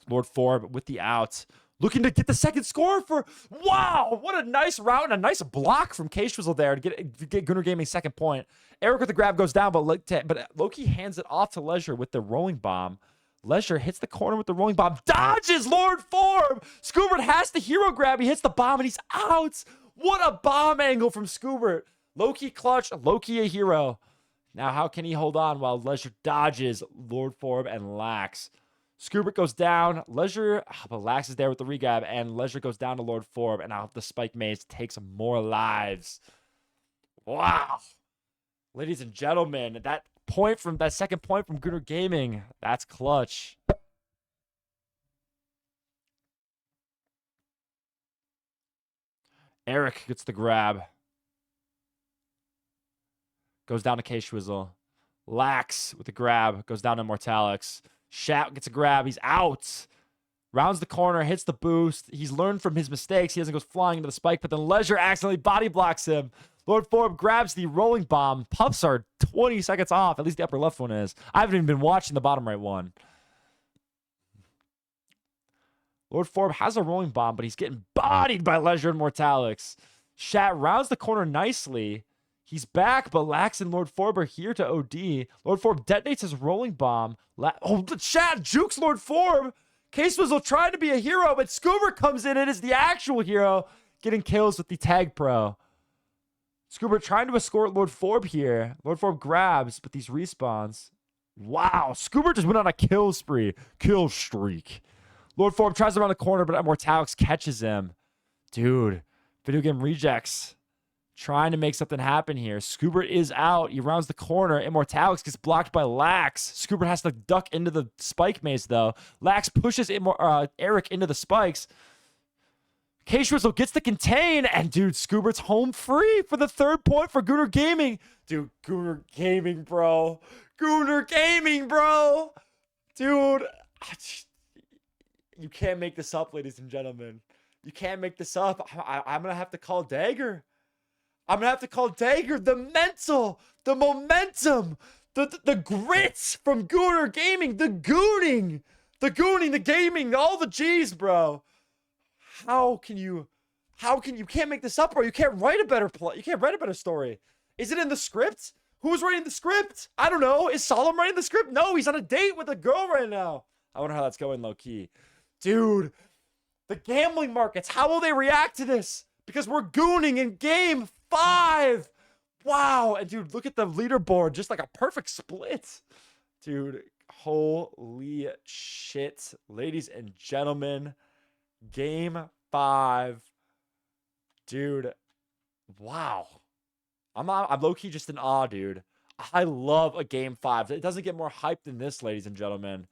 Lord Forb with the out. Looking to get the second score for... Wow! What a nice route and a nice block from K-Schwizzle there to get Gunnar Gaming's second point. Eric with the grab goes down, but Loki hands it off to Leisure with the rolling bomb. Leisure hits the corner with the rolling bomb. Dodges Lord Forb! Scoobert has the hero grab. He hits the bomb and he's out! What a bomb angle from Scoobert. Loki clutch, Loki a hero. Now how can he hold on while Leisure dodges Lord Forb and Lax? Scoobert goes down. Leisure, but Lax is there with the regrab, and Leisure goes down to Lord Forb, and now the spike maze takes more lives. Wow. Ladies and gentlemen, that second point from Gunnar Gaming, that's clutch. Eric gets the grab. Goes down to K-Schwizzle. Lax with the grab. Goes down to Immortalix. Shat gets a grab. He's out. Rounds the corner. Hits the boost. He's learned from his mistakes. He doesn't go flying into the spike, but then Leisure accidentally body blocks him. Lord Forb grabs the rolling bomb. Puffs are 20 seconds off. At least the upper left one is. I haven't even been watching the bottom right one. Lord Forb has a rolling bomb, but he's getting bodied by Leisure and Mortalix. Shat rounds the corner nicely. He's back, but Lax and Lord Forb are here to OD. Lord Forb detonates his rolling bomb. Shat jukes Lord Forb. K-Swizzle trying to be a hero, but Scoober comes in and is the actual hero, getting kills with the tag pro. Scoober trying to escort Lord Forb here. Lord Forb grabs, but these respawns. Wow, Scoober just went on a kill spree. Kill streak. Lord Forb tries around the corner, but Immortalix catches him. Dude, video game rejects. Trying to make something happen here. Scoobert is out. He rounds the corner. Immortalix gets blocked by Lax. Scoobert has to duck into the spike maze, though. Lax pushes Eric into the spikes. K-Schwizzle gets the contain. And, dude, Scoobert's home free for the third point for Gunnar Gaming. Dude, Gunnar Gaming, bro. Gunnar Gaming, bro. Dude. You can't make this up, ladies and gentlemen. You can't make this up. I'm going to have to call Dagger. I'm going to have to call Dagger. The mental, the momentum, the grits from Gunnar Gaming, the gooning, the gaming, all the G's, bro. How can you can't make this up, bro? You can't write a better play. You can't write a better story. Is it in the script? Who's writing the script? I don't know. Is Solemn writing the script? No, he's on a date with a girl right now. I wonder how that's going low key. Dude, the gambling markets, how will they react to this? Because we're gooning in game 5. Wow. And dude, look at the leaderboard. Just like a perfect split. Dude, Holy shit. Ladies and gentlemen, game 5. Dude, wow. I'm low-key just in awe, dude. I love a game 5. It doesn't get more hype than this, ladies and gentlemen.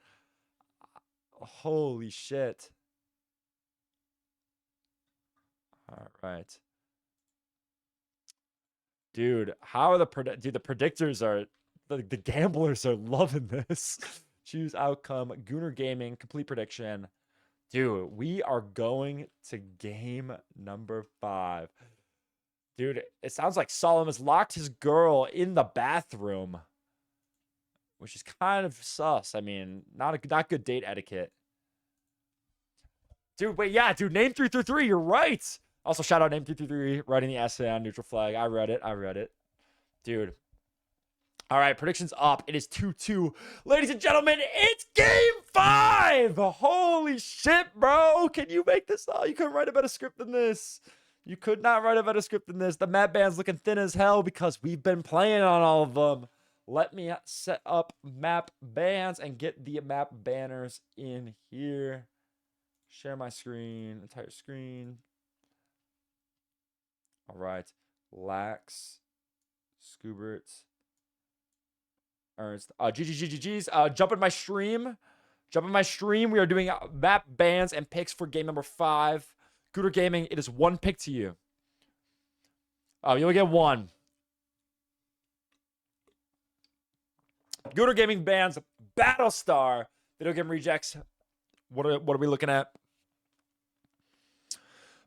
Holy shit. All right. Dude, how are the predictors are the gamblers are loving this. Choose outcome, Gooner Gaming, complete prediction. Dude, we are going to game number 5. Dude, it sounds like Solemn has locked his girl in the bathroom, which is kind of sus. I mean, not good date etiquette. Dude, wait, yeah, dude, name 333, you're right. Also, shout out name 333, writing the essay on neutral flag. I read it. Dude. All right, predictions up. It is 2-2. Ladies and gentlemen, it's game 5. Holy shit, bro. Can you make this up? You couldn't write a better script than this. You could not write a better script than this. The map band's looking thin as hell because we've been playing on all of them. Let me set up map bands and get the map banners in here. Share my screen, entire screen. All right. Lax, Scoobert, Ernst, GGGGGs. Jump in my stream. We are doing map bans and picks for game number 5. Gooner Gaming, it is 1 pick to you. Oh, you'll get 1. Gooner Gaming bans Battlestar. Video game rejects. What are we looking at?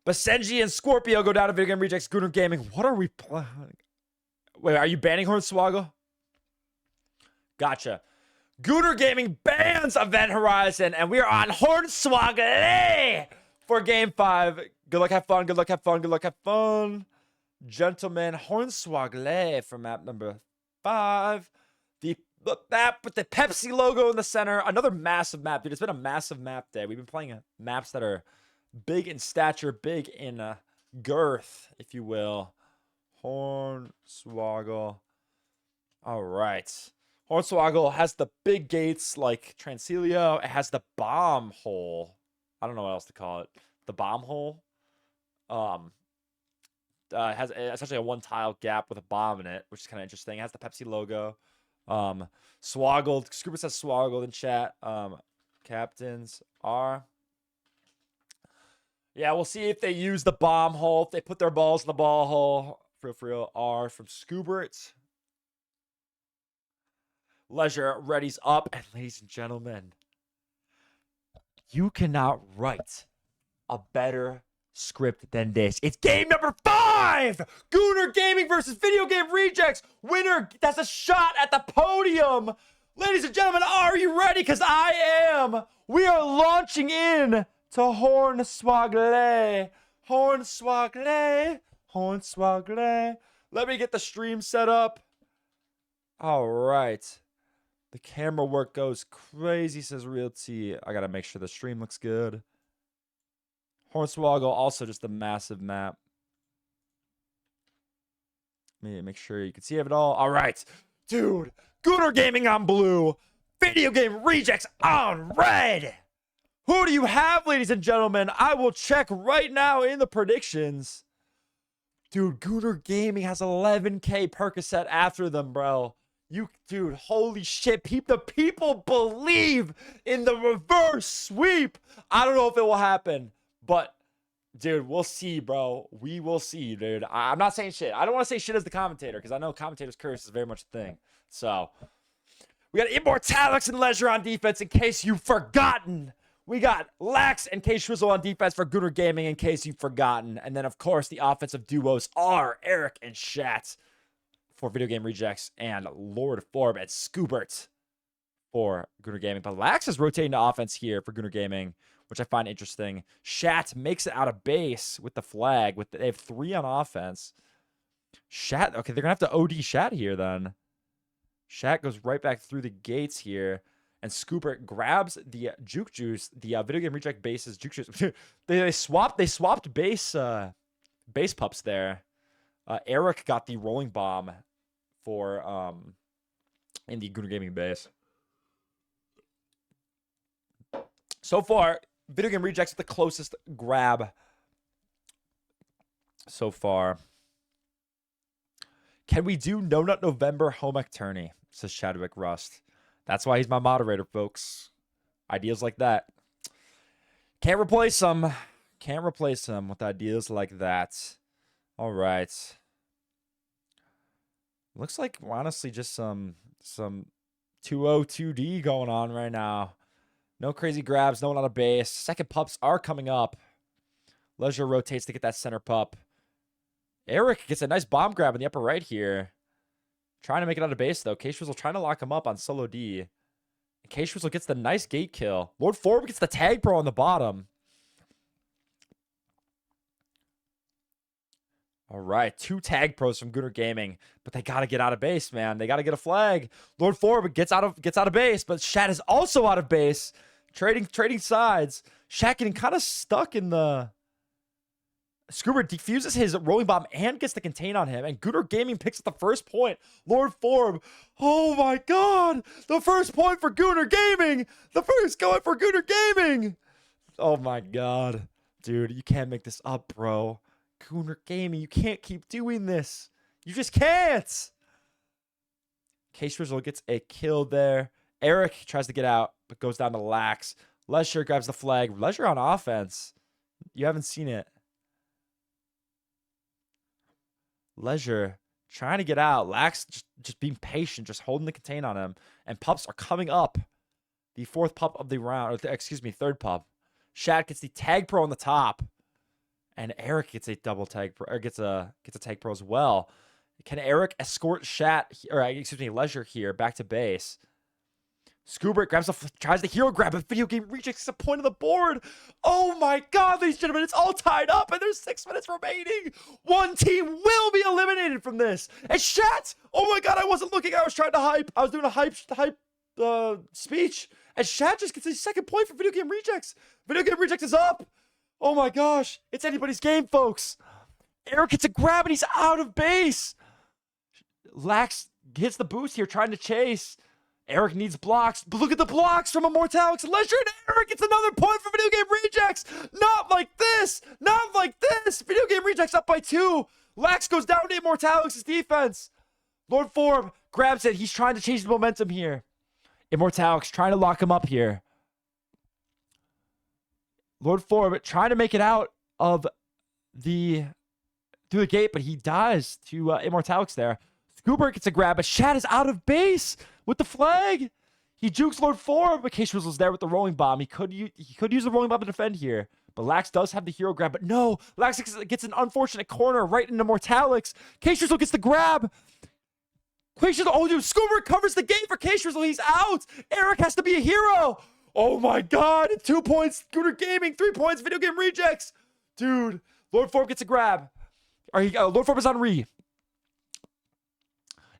Basenji and Scorpio go down to video game rejects. Gooner Gaming. What are we playing? Wait, are you banning Hornswoggle? Gotcha. Gooner Gaming bans Event Horizon, and we are on Hornswoggle for game 5. Good luck, have fun. Gentlemen, Hornswoggle for map number 5. The map with the Pepsi logo in the center. Another massive map, dude. It's been a massive map day. We've been playing maps that are big in stature, big in girth, if you will. Hornswoggle. All right. Hornswoggle has the big gates like Transilio. It has the bomb hole. I don't know what else to call it. The bomb hole. It has essentially a 1-tile gap with a bomb in it, which is kind of interesting. It has the Pepsi logo. Swoggled. Scooper says Swoggled in chat. Captains are. Yeah, we'll see if they use the bomb hole. If they put their balls in the ball hole. For real. R from Scoobert. Leisure readies up. And ladies and gentlemen, you cannot write a better script than this. It's game number 5. Gooner Gaming versus Video Game Rejects. Winner that's a shot at the podium. Ladies and gentlemen, are you ready? Because I am. We are launching in to Hornswoggle. Let me get the stream set up. All right. The camera work goes crazy, says Real T. I got to make sure the stream looks good. Hornswoggle, also just a massive map. Let me make sure you can see it all. All right. Dude, Gooner Gaming on blue. Video Game Rejects on red. Who do you have, ladies and gentlemen? I will check right now in the predictions. Dude, Gooner Gaming has 11K Percocet after them, bro. Dude, holy shit. The people believe in the reverse sweep. I don't know if it will happen, but dude, we'll see, bro. We will see, dude. I'm not saying shit. I don't want to say shit as the commentator because I know commentator's curse is very much a thing. So, we got Immortalix and Leisure on defense in case you've forgotten. We got Lax and K Shrizzle on defense for Gooner Gaming in case you've forgotten. And then, of course, the offensive duos are Eric and Shat for Video Game Rejects and Lord Forb and Scoobert for Gooner Gaming. But Lax is rotating to offense here for Gooner Gaming, which I find interesting. Shat makes it out of base with the flag. They have 3 on offense. Shat, okay, they're going to have to OD Shat here then. Shat goes right back through the gates here. And Scoobert grabs the Juke Juice, the Video Game Reject base's Juke Juice. they swapped base pups there. Eric got the rolling bomb for in the Gooner Gaming base. So far, Video Game Rejects with the closest grab so far. Can we do No Nut November home ec tourney? Says Chadwick Rust. That's why he's my moderator, folks. Ideas like that. Can't replace him. Can't replace him with ideas like that. All right. Looks like honestly just some 2-0-2D going on right now. No crazy grabs, no one on a base. Second pups are coming up. Leisure rotates to get that center pup. Eric gets a nice bomb grab in the upper right here. Trying to make it out of base, though. K-Shrizzle trying to lock him up on solo D. K-Shrizzle gets the nice gate kill. Lord Forb gets the tag pro on the bottom. All right, 2 tag pros from Gooner Gaming, but they got to get out of base, man. They got to get a flag. Lord Forb gets out of base, but Shat is also out of base. Trading sides. Shat getting kind of stuck in the... Scuba defuses his rolling bomb and gets the contain on him, and Gooner Gaming picks up the first point. Lord Forb, oh my god! The first point for Gooner Gaming! The first going for Gooner Gaming! Oh my god. Dude, you can't make this up, bro. Gooner Gaming, you can't keep doing this. You just can't! K-Shrizzle gets a kill there. Eric tries to get out, but goes down to Lax. Leisure grabs the flag. Leisure on offense. You haven't seen it. Leisure trying to get out. Lax just being patient, just holding the contain on him. And pups are coming up. The 4th pup of the round. Or excuse me, 3rd pup. Shat gets the tag pro on the top. And Eric gets a double tag pro, or gets a tag pro as well. Can Eric escort Leisure here back to base? Scoobert tries the hero grab, but Video Game Rejects the point of the board. Oh my god, ladies and gentlemen, it's all tied up, and there's 6 minutes remaining. One team will be eliminated from this. And Shat, oh my god, I wasn't looking. I was trying to hype. I was doing a hype speech, and Shat just gets a 2nd point for Video Game Rejects. Video Game Rejects is up. Oh my gosh, it's anybody's game, folks. Eric gets a grab, and he's out of base. Lax hits the boost here, trying to chase. Eric needs blocks, but look at the blocks from Immortalix. Leisure and Eric gets another point for Video Game Rejects. Not like this. Not like this. Video Game Rejects up by 2. Lax goes down to Immortalix's defense. Lord Forb grabs it. He's trying to change the momentum here. Immortalix trying to lock him up here. Lord Forb trying to make it out of through the gate, but he dies to Immortalix there. Scoobert gets a grab, but Shat is out of base with the flag. He jukes Lord Forb, but K-Shrizzle's there with the rolling bomb. He could use the rolling bomb to defend here, but Lax does have the hero grab. But no, Lax gets an unfortunate corner right into Mortalix. K-Shrizzle gets the grab. K-Shrizzle, oh dude, Scoobert covers the gate for K-Shrizzle. He's out. Eric has to be a hero. Oh my god, 2 points. Gooner Gaming, 3 points. Video Game Rejects. Dude, Lord Forb gets a grab. Lord Forb is on Re.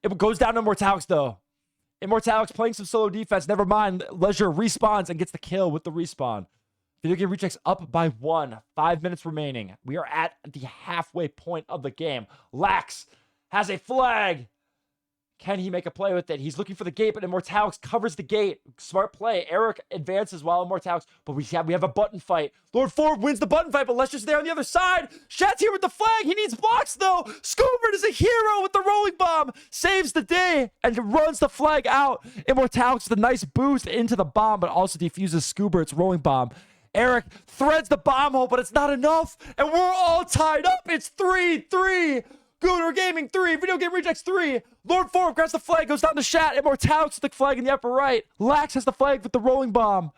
It goes down to Immortalix, though. Immortalix playing some solo defense. Never mind. Leisure respawns and gets the kill with the respawn. Video Game Rejects up by 1. 5 minutes remaining. We are at the halfway point of the game. Lax has a flag. Can he make a play with it? He's looking for the gate, but Immortalix covers the gate. Smart play. Eric advances while Immortalix, but we have a button fight. Lord Forb wins the button fight, but Lester's there on the other side. Shat's here with the flag. He needs blocks, though. Scoobert is a hero with the rolling bomb. Saves the day and runs the flag out. Immortalix with a nice boost into the bomb, but also defuses Scoobert's rolling bomb. Eric threads the bomb hole, but it's not enough, and we're all tied up. It's 3-3. Gooner Gaming 3, Video Game Rejects 3. Lord Forb grabs the flag, goes down to Shat. Immortalix with the flag in the upper right. Lax has the flag with the rolling bomb.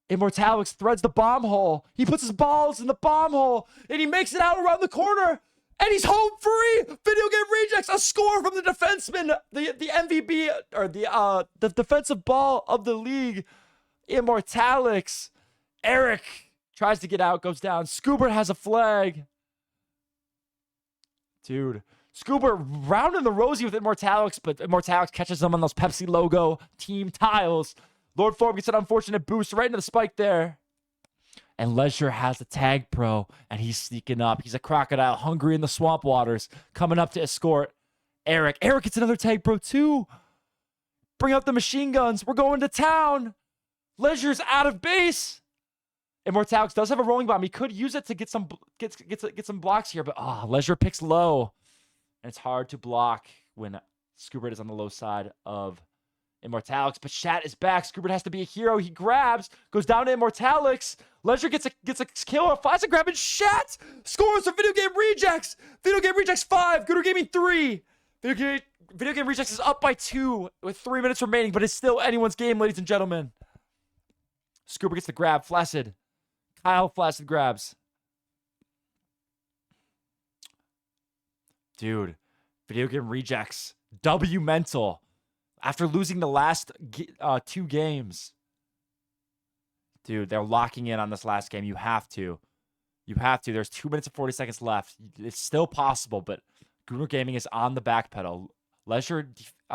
Immortalix threads the bomb hole. He puts his balls in the bomb hole, and he makes it out around the corner, and he's home free. Video Game Rejects, a score from the defenseman, the MVP, or the defensive ball of the league, Immortalix. Eric tries to get out, goes down. Scoobert has a flag. Dude, Scuba rounding the rosy with Immortalix, but Immortalix catches him on those Pepsi logo team tiles. Lord Forb gets an unfortunate boost right into the spike there. And Leisure has the tag pro, and he's sneaking up. He's a crocodile hungry in the swamp waters, coming up to escort Eric. Eric gets another tag pro too. Bring out the machine guns. We're going to town. Leisure's out of base. Immortalix does have a rolling bomb. He could use it to get some blocks here, but Leisure picks low. And it's hard to block when Scoobert is on the low side of Immortalix. But Shat is back. Scoobert has to be a hero. He grabs, goes down to Immortalix. Leisure gets a kill, finds a grab, and Shat scores for Video Game Rejects. Video Game Rejects 5, Gooner Gaming 3. Video Game Rejects is up by 2 with 3 minutes remaining, but it's still anyone's game, ladies and gentlemen. Scoobert gets the grab. Flaccid. Kyle Flaccid grabs. Dude, Video Game Rejects. W mental. After losing the last 2 games. Dude, they're locking in on this last game. You have to. You have to. There's 2 minutes and 40 seconds left. It's still possible, but Gooner Gaming is on the back pedal. Leisure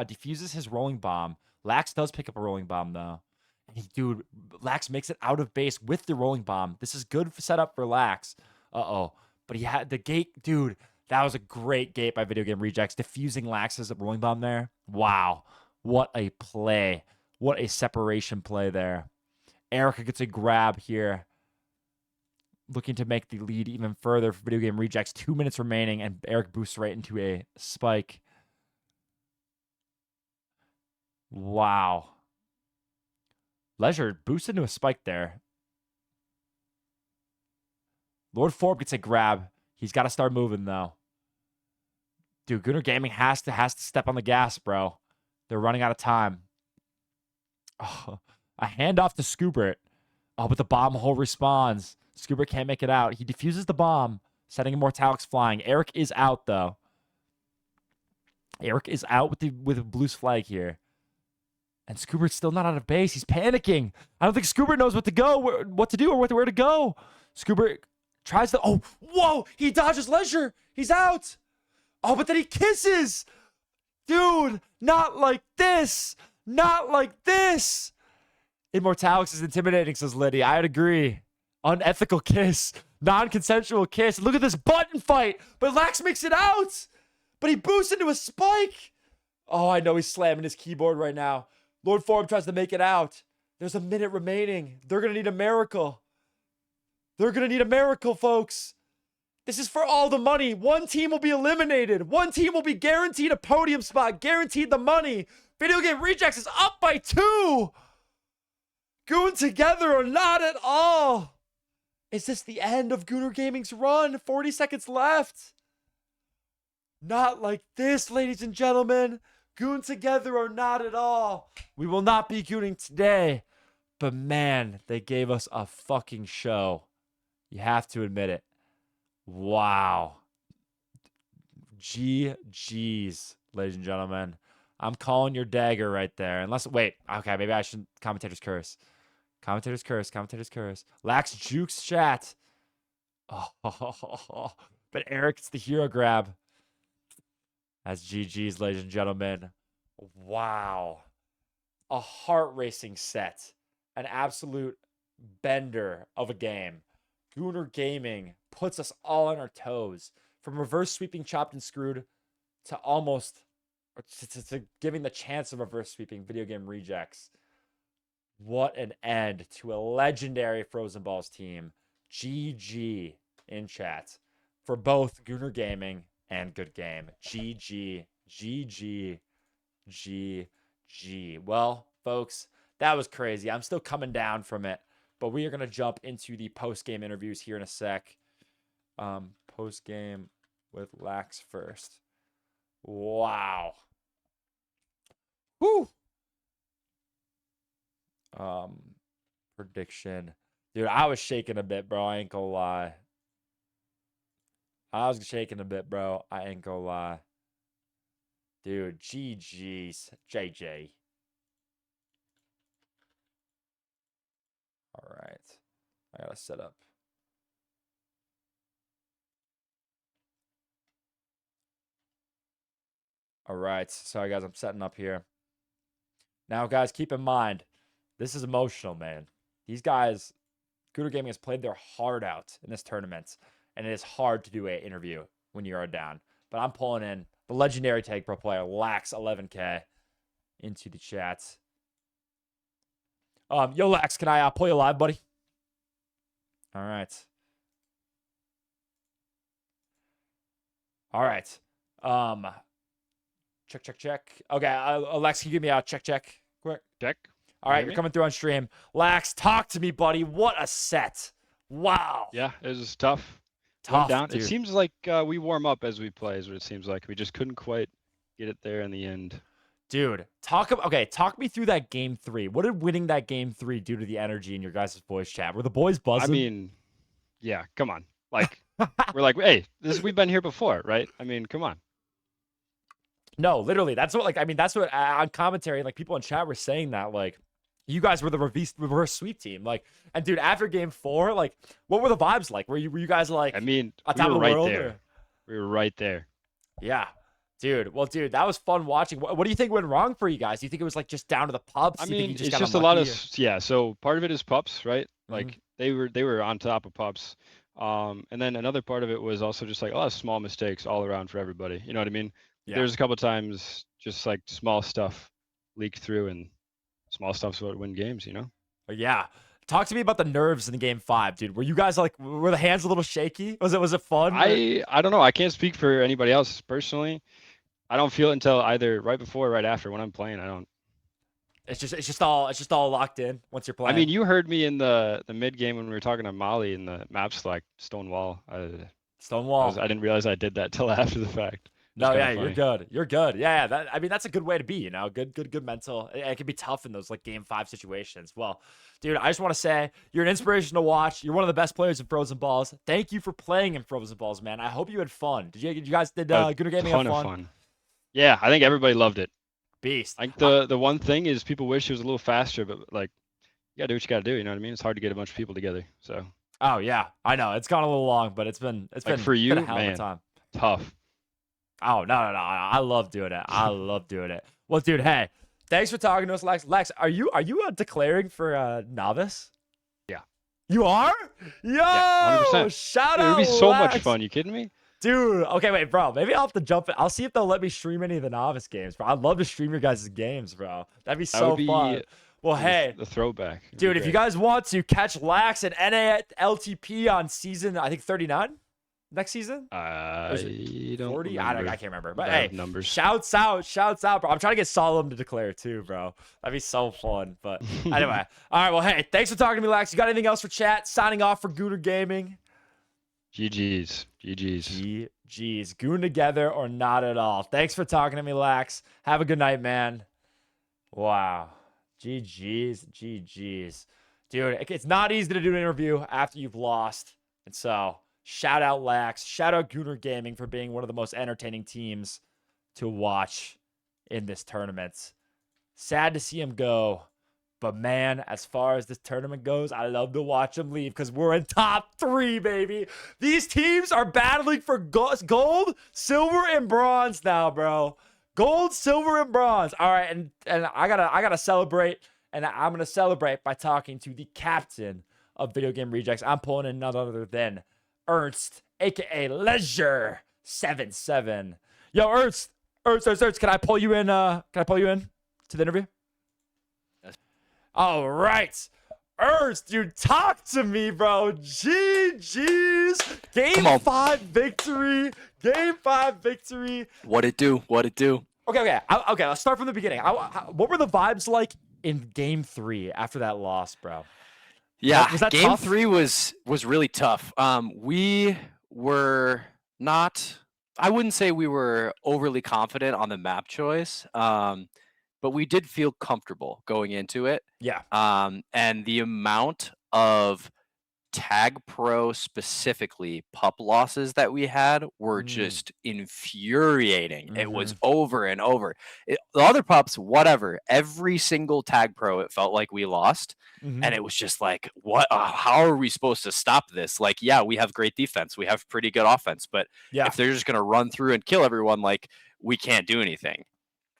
defuses his rolling bomb. Lax does pick up a rolling bomb, though. Dude, Lax makes it out of base with the rolling bomb. This is good setup for Lax. Uh-oh. But he had the gate. Dude, that was a great gate by Video Game Rejects. Diffusing Lax's rolling bomb there. Wow. What a play. What a separation play there. Erica gets a grab here. Looking to make the lead even further for Video Game Rejects. 2 minutes remaining, and Eric boosts right into a spike. Wow. Leisure boosts into a spike there. Lord Forb gets a grab. He's got to start moving, though. Dude, Gooner Gaming has to step on the gas, bro. They're running out of time. Oh, a handoff to Scoobert. Oh, but the bomb hole responds. Scoobert can't make it out. He defuses the bomb, setting Immortalix flying. Eric is out, though. Eric is out with Blue's flag here. And Scoobert's still not out of base. He's panicking. I don't think Scoobert knows what to do or where to go. Scoobert tries to... Oh, whoa! He dodges Leisure. He's out. Oh, but then he kisses. Dude, not like this. Not like this. Immortalix is intimidating, says Liddy. I'd agree. Unethical kiss. Non-consensual kiss. Look at this button fight. But Lax makes it out. But he boosts into a spike. Oh, I know he's slamming his keyboard right now. Lord Form tries to make it out. There's a minute remaining. They're going to need a miracle. They're going to need a miracle, folks. This is for all the money. One team will be eliminated. One team will be guaranteed a podium spot, guaranteed the money. Video Game Rejects is up by 2. Goon together or not at all. Is this the end of Gooner Gaming's run? 40 seconds left. Not like this, ladies and gentlemen. Goon together or not at all. We will not be gooning today. But man, they gave us a fucking show. You have to admit it. Wow. GG's, ladies and gentlemen. I'm calling your dagger right there. Unless, wait. Okay, maybe I shouldn't. Commentators curse. Commentators curse. Commentators curse. Lax jukes Shat. Oh, but Eric's the hero grab. That's GG's, ladies and gentlemen. Wow. A heart-racing set. An absolute bender of a game. Gooner Gaming puts us all on our toes. From reverse sweeping Chopped and Screwed to almost... to giving the chance of reverse sweeping Video Game Rejects. What an end to a legendary Frozen Balls team. GG in chat. For both Gooner Gaming and Good Game. GG. GG. GG. Well, folks, that was crazy. I'm still coming down from it. But we are going to jump into the post-game interviews here in a sec. Post-game with Lax first. Wow. Whew. Prediction. Dude, I was shaking a bit, bro. I ain't gonna lie. I was shaking a bit, bro. I ain't gonna lie. Dude, GG's. JJ. All right. I gotta set up. All right. Sorry, guys. I'm setting up here. Now, guys, keep in mind, this is emotional, man. These guys, Gooner Gaming has played their heart out in this tournament, and it is hard to do an interview when you are down. But I'm pulling in the legendary Tag Pro player, Lax11K, into the chat. Yo, Lex, can I pull you live, buddy? All right. All right. Check. Okay, Lex, can you give me a check quick? Check. All right, hear you're me? coming through on stream. Lax, talk to me, buddy. What a set. Wow. Yeah, it was tough. Tough, Down. dude. It seems like we warm up as we play, is what it seems like. We just couldn't quite get it there in the end. Dude, talk me through that game 3. What did winning that game 3 do to the energy in your guys' voice chat? Were the boys buzzing? I mean, yeah, come on. Like, we're like, hey, we've been here before, right? I mean, come on. No, literally. That's what on commentary, like people in chat were saying that, like, you guys were the reverse sweep team. Like, and dude, after game 4, like, what were the vibes like? Were you guys like, I mean, on we top were of the right world? there. Or- We were right there. Yeah. Dude, well, dude, that was fun watching. What do you think went wrong for you guys? Do you think it was like just down to the pups? I Do you think mean, you it's got just a lot of unlucky, yeah. So part of it is pups, right? Mm-hmm. Like they were on top of pups. And then another part of it was also just like a lot of small mistakes all around for everybody. You know what I mean? Yeah. There's a couple times just like small stuff leaked through, and small stuff's what win games. You know? Yeah. Talk to me about the nerves in the game 5, dude. Were you guys like, were the hands a little shaky? Was it fun? I don't know. I can't speak for anybody else personally. I don't feel it until either right before or right after when I'm playing. I don't. It's just all locked in once you're playing. I mean, you heard me in the mid game when we were talking to Molly in the map select Stonewall. Stonewall. I didn't realize I did that till after the fact. No, kinda yeah, you're funny. good. You're good. Yeah, that's a good way to be, you know. Good mental. It can be tough in those like game 5 situations. Well, dude, I just want to say you're an inspiration to watch. You're one of the best players in Frozen Balls. Thank you for playing in Frozen Balls, man. I hope you had fun. Did you guys A Gooner Gaming have ton of fun? fun. Yeah, I think everybody loved it. Beast. I think the one thing is people wish it was a little faster, but like you gotta do what you gotta do. You know what I mean? It's hard to get a bunch of people together. So Oh yeah, I know it's gone a little long, but it's been for you, been a hell of a man. time. tough. Oh no, I love doing it. I love doing it. Well, dude, hey, thanks for talking to us, Lex. Lex, are you declaring for novice? Yeah. You are? Yo, Yeah, 100%. shout It out! would be so much Lex. fun. You kidding me? Dude, okay, wait, bro. Maybe I'll have to jump in. I'll see if they'll let me stream any of the novice games, bro. I'd love to stream your guys' games, bro. That'd be That so would be fun. Well, hey, the throwback. It'd be dude, if you great. guys want to catch Lax and NALTP on season, I think 39 next season. I don't 40? remember. I can't remember. But Bad hey, with numbers. shouts out, bro. I'm trying to get Solemn to declare too, bro. That'd be so fun. But anyway, all right. Well, hey, thanks for talking to me, Lax. You got anything else for chat? Signing off for Gooner Gaming. GG's. GG's. Goon together or not at all. Thanks for talking to me, Lax. Have a good night, man. Wow. GG's. Dude, it's not easy to do an interview after you've lost. And so, shout out Lax. Shout out Gooner Gaming for being one of the most entertaining teams to watch in this tournament. Sad to see him go. But man, as far as this tournament goes, I love to watch them leave because we're in top 3, baby. These teams are battling for gold, silver, and bronze now, bro. Gold, silver, and bronze. All right, and I gotta celebrate, and I'm gonna celebrate by talking to the captain of Video Game Rejects. I'm pulling in none other than Ernst, aka Leisure77. Yo, Ernst, can I pull you in? Can I pull you in to the interview? All right. Ernst, dude, talk to me, bro. GG's. Come on. Game 5 victory. What it do? Okay. Okay, let's start from the beginning. What were the vibes like in game 3 after that loss, bro? Yeah, Was that game tough? 3 was really tough. We were not. I wouldn't say we were overly confident on the map choice, but we did feel comfortable going into it. Yeah. And the amount of Tag Pro specifically pup losses that we had were just infuriating. It was over and over. The other pups, whatever. Every single Tag Pro, it felt like we lost. Mm-hmm. And it was just like, what? How are we supposed to stop this? Like, yeah, we have great defense. We have pretty good offense. But Yeah. if they're just going to run through and kill everyone, like, we can't do anything.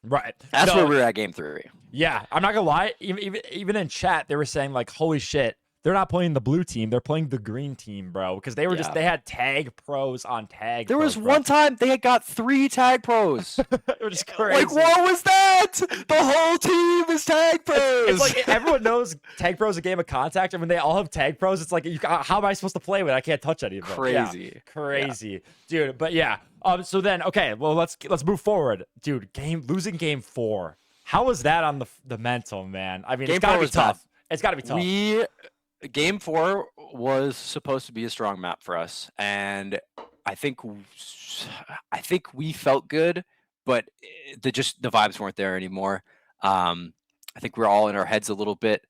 Right. That's No, where we were at game 3. Yeah, I'm not gonna lie. Even in chat, they were saying like, "Holy shit, they're not playing the blue team. They're playing the green team, bro. Because they were Yeah. they had tag pros on tag. There pros, was bro. one time they had got 3 tag pros. It was crazy. Like, what was that? The whole team is tag pros. It's like everyone knows tag pro is a game of contact, and when they all have tag pros, it's like, how am I supposed to play with? I can't touch any of them. Yeah, Crazy. crazy, dude. But yeah, so then, okay, well, let's move forward, dude. Losing game 4. How was that on the mental, man? I mean, Game it's gotta 4 be was bad. tough. It's gotta be tough. Game 4 was supposed to be a strong map for us, and I think we felt good, but the vibes weren't there anymore. I think we were all in our heads a little bit.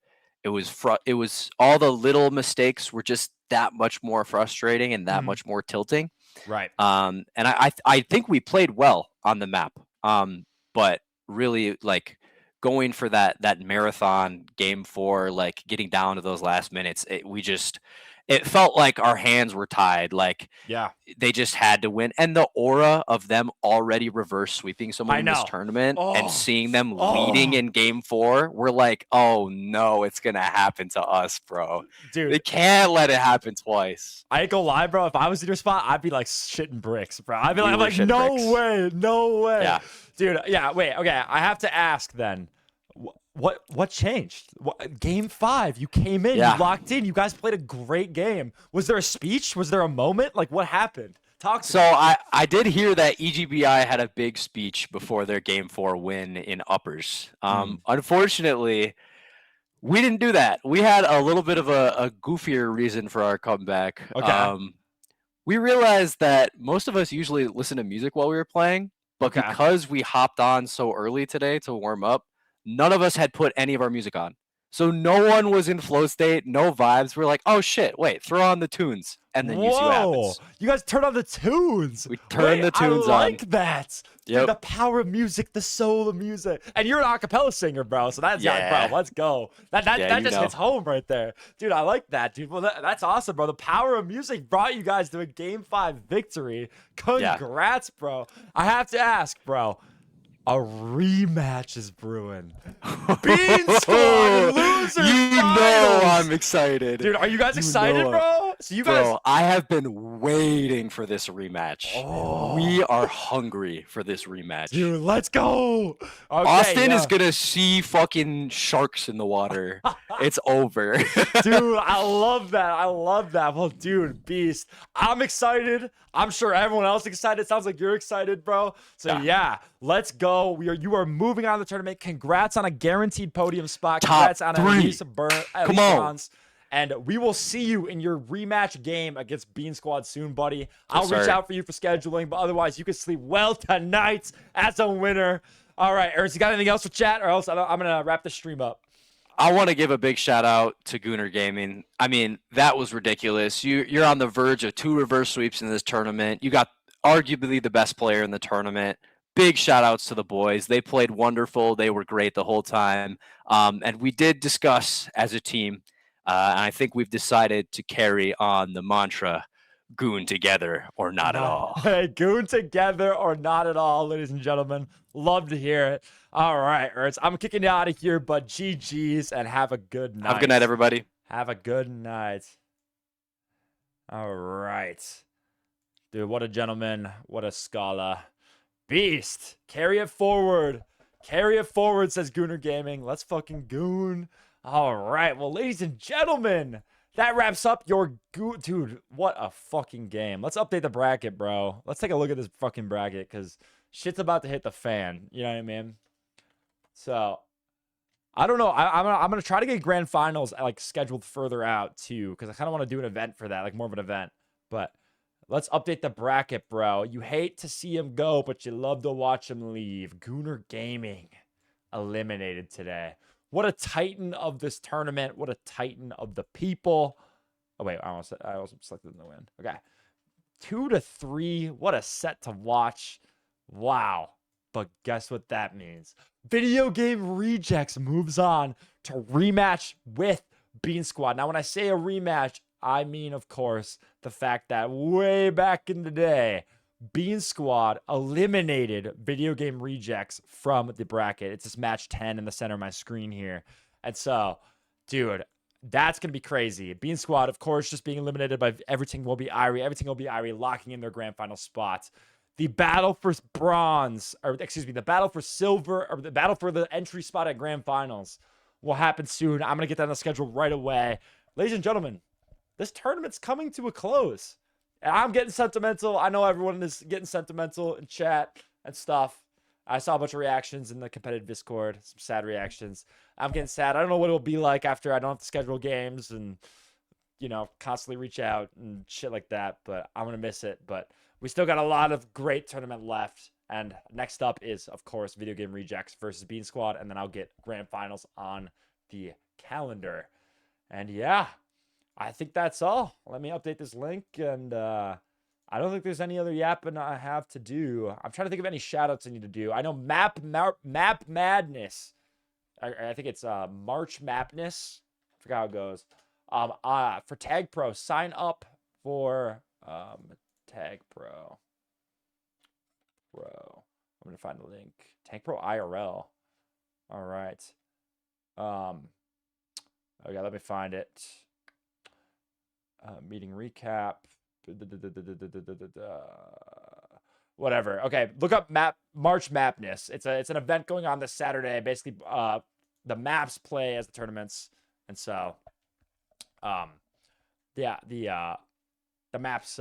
It was all the little mistakes were just that much more frustrating and that much more tilting. Right. And I think we played well on the map. But really, like, going for that marathon game 4, like getting down to those last minutes, it felt like our hands were tied. Like, Yeah. they just had to win. And the aura of them already reverse sweeping someone I in this know. tournament Oh. and seeing them leading in game 4, we're like, oh no, it's gonna happen to us, bro. Dude, They can't let it happen twice. I ain't gonna lie, bro. If I was in your spot, I'd be like shitting bricks, bro. I'd be We like, were shitting no bricks. way, no way. Yeah. Dude, yeah, wait, okay. I have to ask then. What changed? Game 5, you came in, Yeah. you locked in, you guys played a great game. Was there a speech? Was there a moment? Like, what happened? Talk to So me. I did hear that EGBI had a big speech before their game 4 win in uppers. Unfortunately, we didn't do that. We had a little bit of a goofier reason for our comeback. Okay. We realized that most of us usually listen to music while we were playing, but Okay. because we hopped on so early today to warm up, none of us had put any of our music on. So no one was in flow state, no vibes. We're like, oh shit, wait, throw on the tunes, and then you see what happens. You guys turned on the tunes. We turned the tunes I on. like that. Dude, Yep. the power of music, the soul of music. And you're an acapella singer, bro. So that's Yeah. bro, let's go. That Yeah, you just know. hits home right there. Dude, I like that, dude. Well, that's awesome, bro. The power of music brought you guys to a game 5 victory. Congrats, bro. I have to ask, bro. A rematch is brewing. Bean Squad and Losers You know Finals. I'm excited. Dude, are you guys You excited, know it. bro? So you guys, Bro, I have been waiting for this rematch. We are hungry for this rematch. dude, let's go. Okay, Austin is yeah. gonna see fucking sharks in the water. It's over. Dude, I love that. I love that. Well, dude, beast. I'm excited. I'm sure everyone else is excited. It sounds like you're excited, bro. So yeah, let's go. You are moving on to the tournament. Congrats on a guaranteed podium spot. Top Congrats on 3. at least Come on. bronze. And we will see you in your rematch game against Bean Squad soon, buddy. I'll Yes, reach sir. out for you for scheduling, but otherwise, you can sleep well tonight as a winner. All right, Ernst, you got anything else for chat, or else I'm gonna wrap the stream up. I want to give a big shout out to Gooner Gaming. I mean, that was ridiculous. You're on the verge of 2 reverse sweeps in this tournament. You got arguably the best player in the tournament. Big shout outs to the boys. They played wonderful. They were great the whole time. And we did discuss as a team, and I think we've decided to carry on the mantra, goon together or not at all. Hey, goon together or not at all, ladies and gentlemen. Love to hear it. All right, Ernst, I'm kicking you out of here, but GG's and have a good night. Have a good night, everybody. Have a good night. All right. Dude, what a gentleman. What a scholar. Beast. Carry it forward. Carry it forward, says Gooner Gaming. Let's fucking goon. All right. Well, ladies and gentlemen, that wraps up your goon. Dude, what a fucking game. Let's update the bracket, bro. Let's take a look at this fucking bracket because shit's about to hit the fan. You know what I mean? So, I don't know. I'm gonna try to get grand finals like scheduled further out too, because I kind of want to do an event for that, like more of an event. But let's update the bracket, bro. You hate to see him go, but you love to watch him leave. Gooner Gaming eliminated today. What a titan of this tournament. What a titan of the people. Oh wait, I also selected them to win. Okay, 2-3. What a set to watch. Wow. But guess what that means? Video Game Rejects moves on to rematch with Bean Squad. Now, when I say a rematch, I mean, of course, the fact that way back in the day, Bean Squad eliminated Video Game Rejects from the bracket. It's this match 10 in the center of my screen here. And so, dude, That's going to be crazy. Bean Squad, of course, just being eliminated by Everything Will Be Irie. Everything Will Be Irie locking in their grand final spot. The battle for bronze, or excuse me, the battle for silver, or the battle for the entry spot at grand finals will happen soon. I'm going to get that on the schedule right away. Ladies and gentlemen, this tournament's coming to a close. And I'm getting sentimental. I know everyone is getting sentimental in chat and stuff. I saw a bunch of reactions in the competitive Discord, some sad reactions. I'm getting sad. I don't know what it'll be like after I don't have to schedule games and, you know, constantly reach out and shit like that. But I'm going to miss it. But we still got a lot of great tournament left. And next up is, of course, Video Game Rejects versus Bean Squad. And then I'll get grand finals on the calendar. And yeah, I think that's all. Let me update this link. And I don't think there's any other yapping I have to do. I'm trying to think of any shoutouts I need to do. I know Map Madness. I think it's March Madness. I forgot how it goes. For Tag Pro, sign up for Tag Pro. I'm gonna find the link. Tag Pro IRL. All right. Okay, let me find it. Meeting recap. Whatever. Okay, look up March Madness. It's an event going on this Saturday. Basically, the maps play as the tournaments, and so, yeah, the maps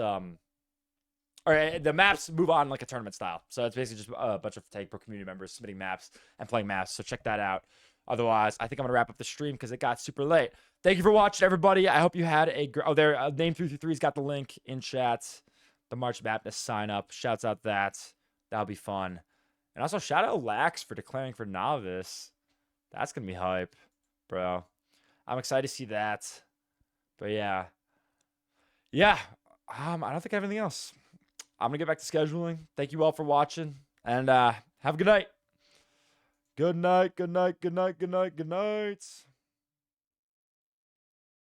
the maps move on like a tournament style. So it's basically just a bunch of Tag Pro community members submitting maps and playing maps. So check that out. Otherwise, I think I'm gonna wrap up the stream because it got super late. Thank you for watching, everybody. I hope you had a great. Oh, there, Name333's got the link in chat. The March Madness sign up. Shouts out that. That'll be fun. And also shout out Lax for declaring for novice. That's gonna be hype, bro. I'm excited to see that. But yeah, I don't think I have anything else. I'm gonna get back to scheduling. Thank you all for watching, and have a good night. Good night. Good night. Good night. Good night. Good night.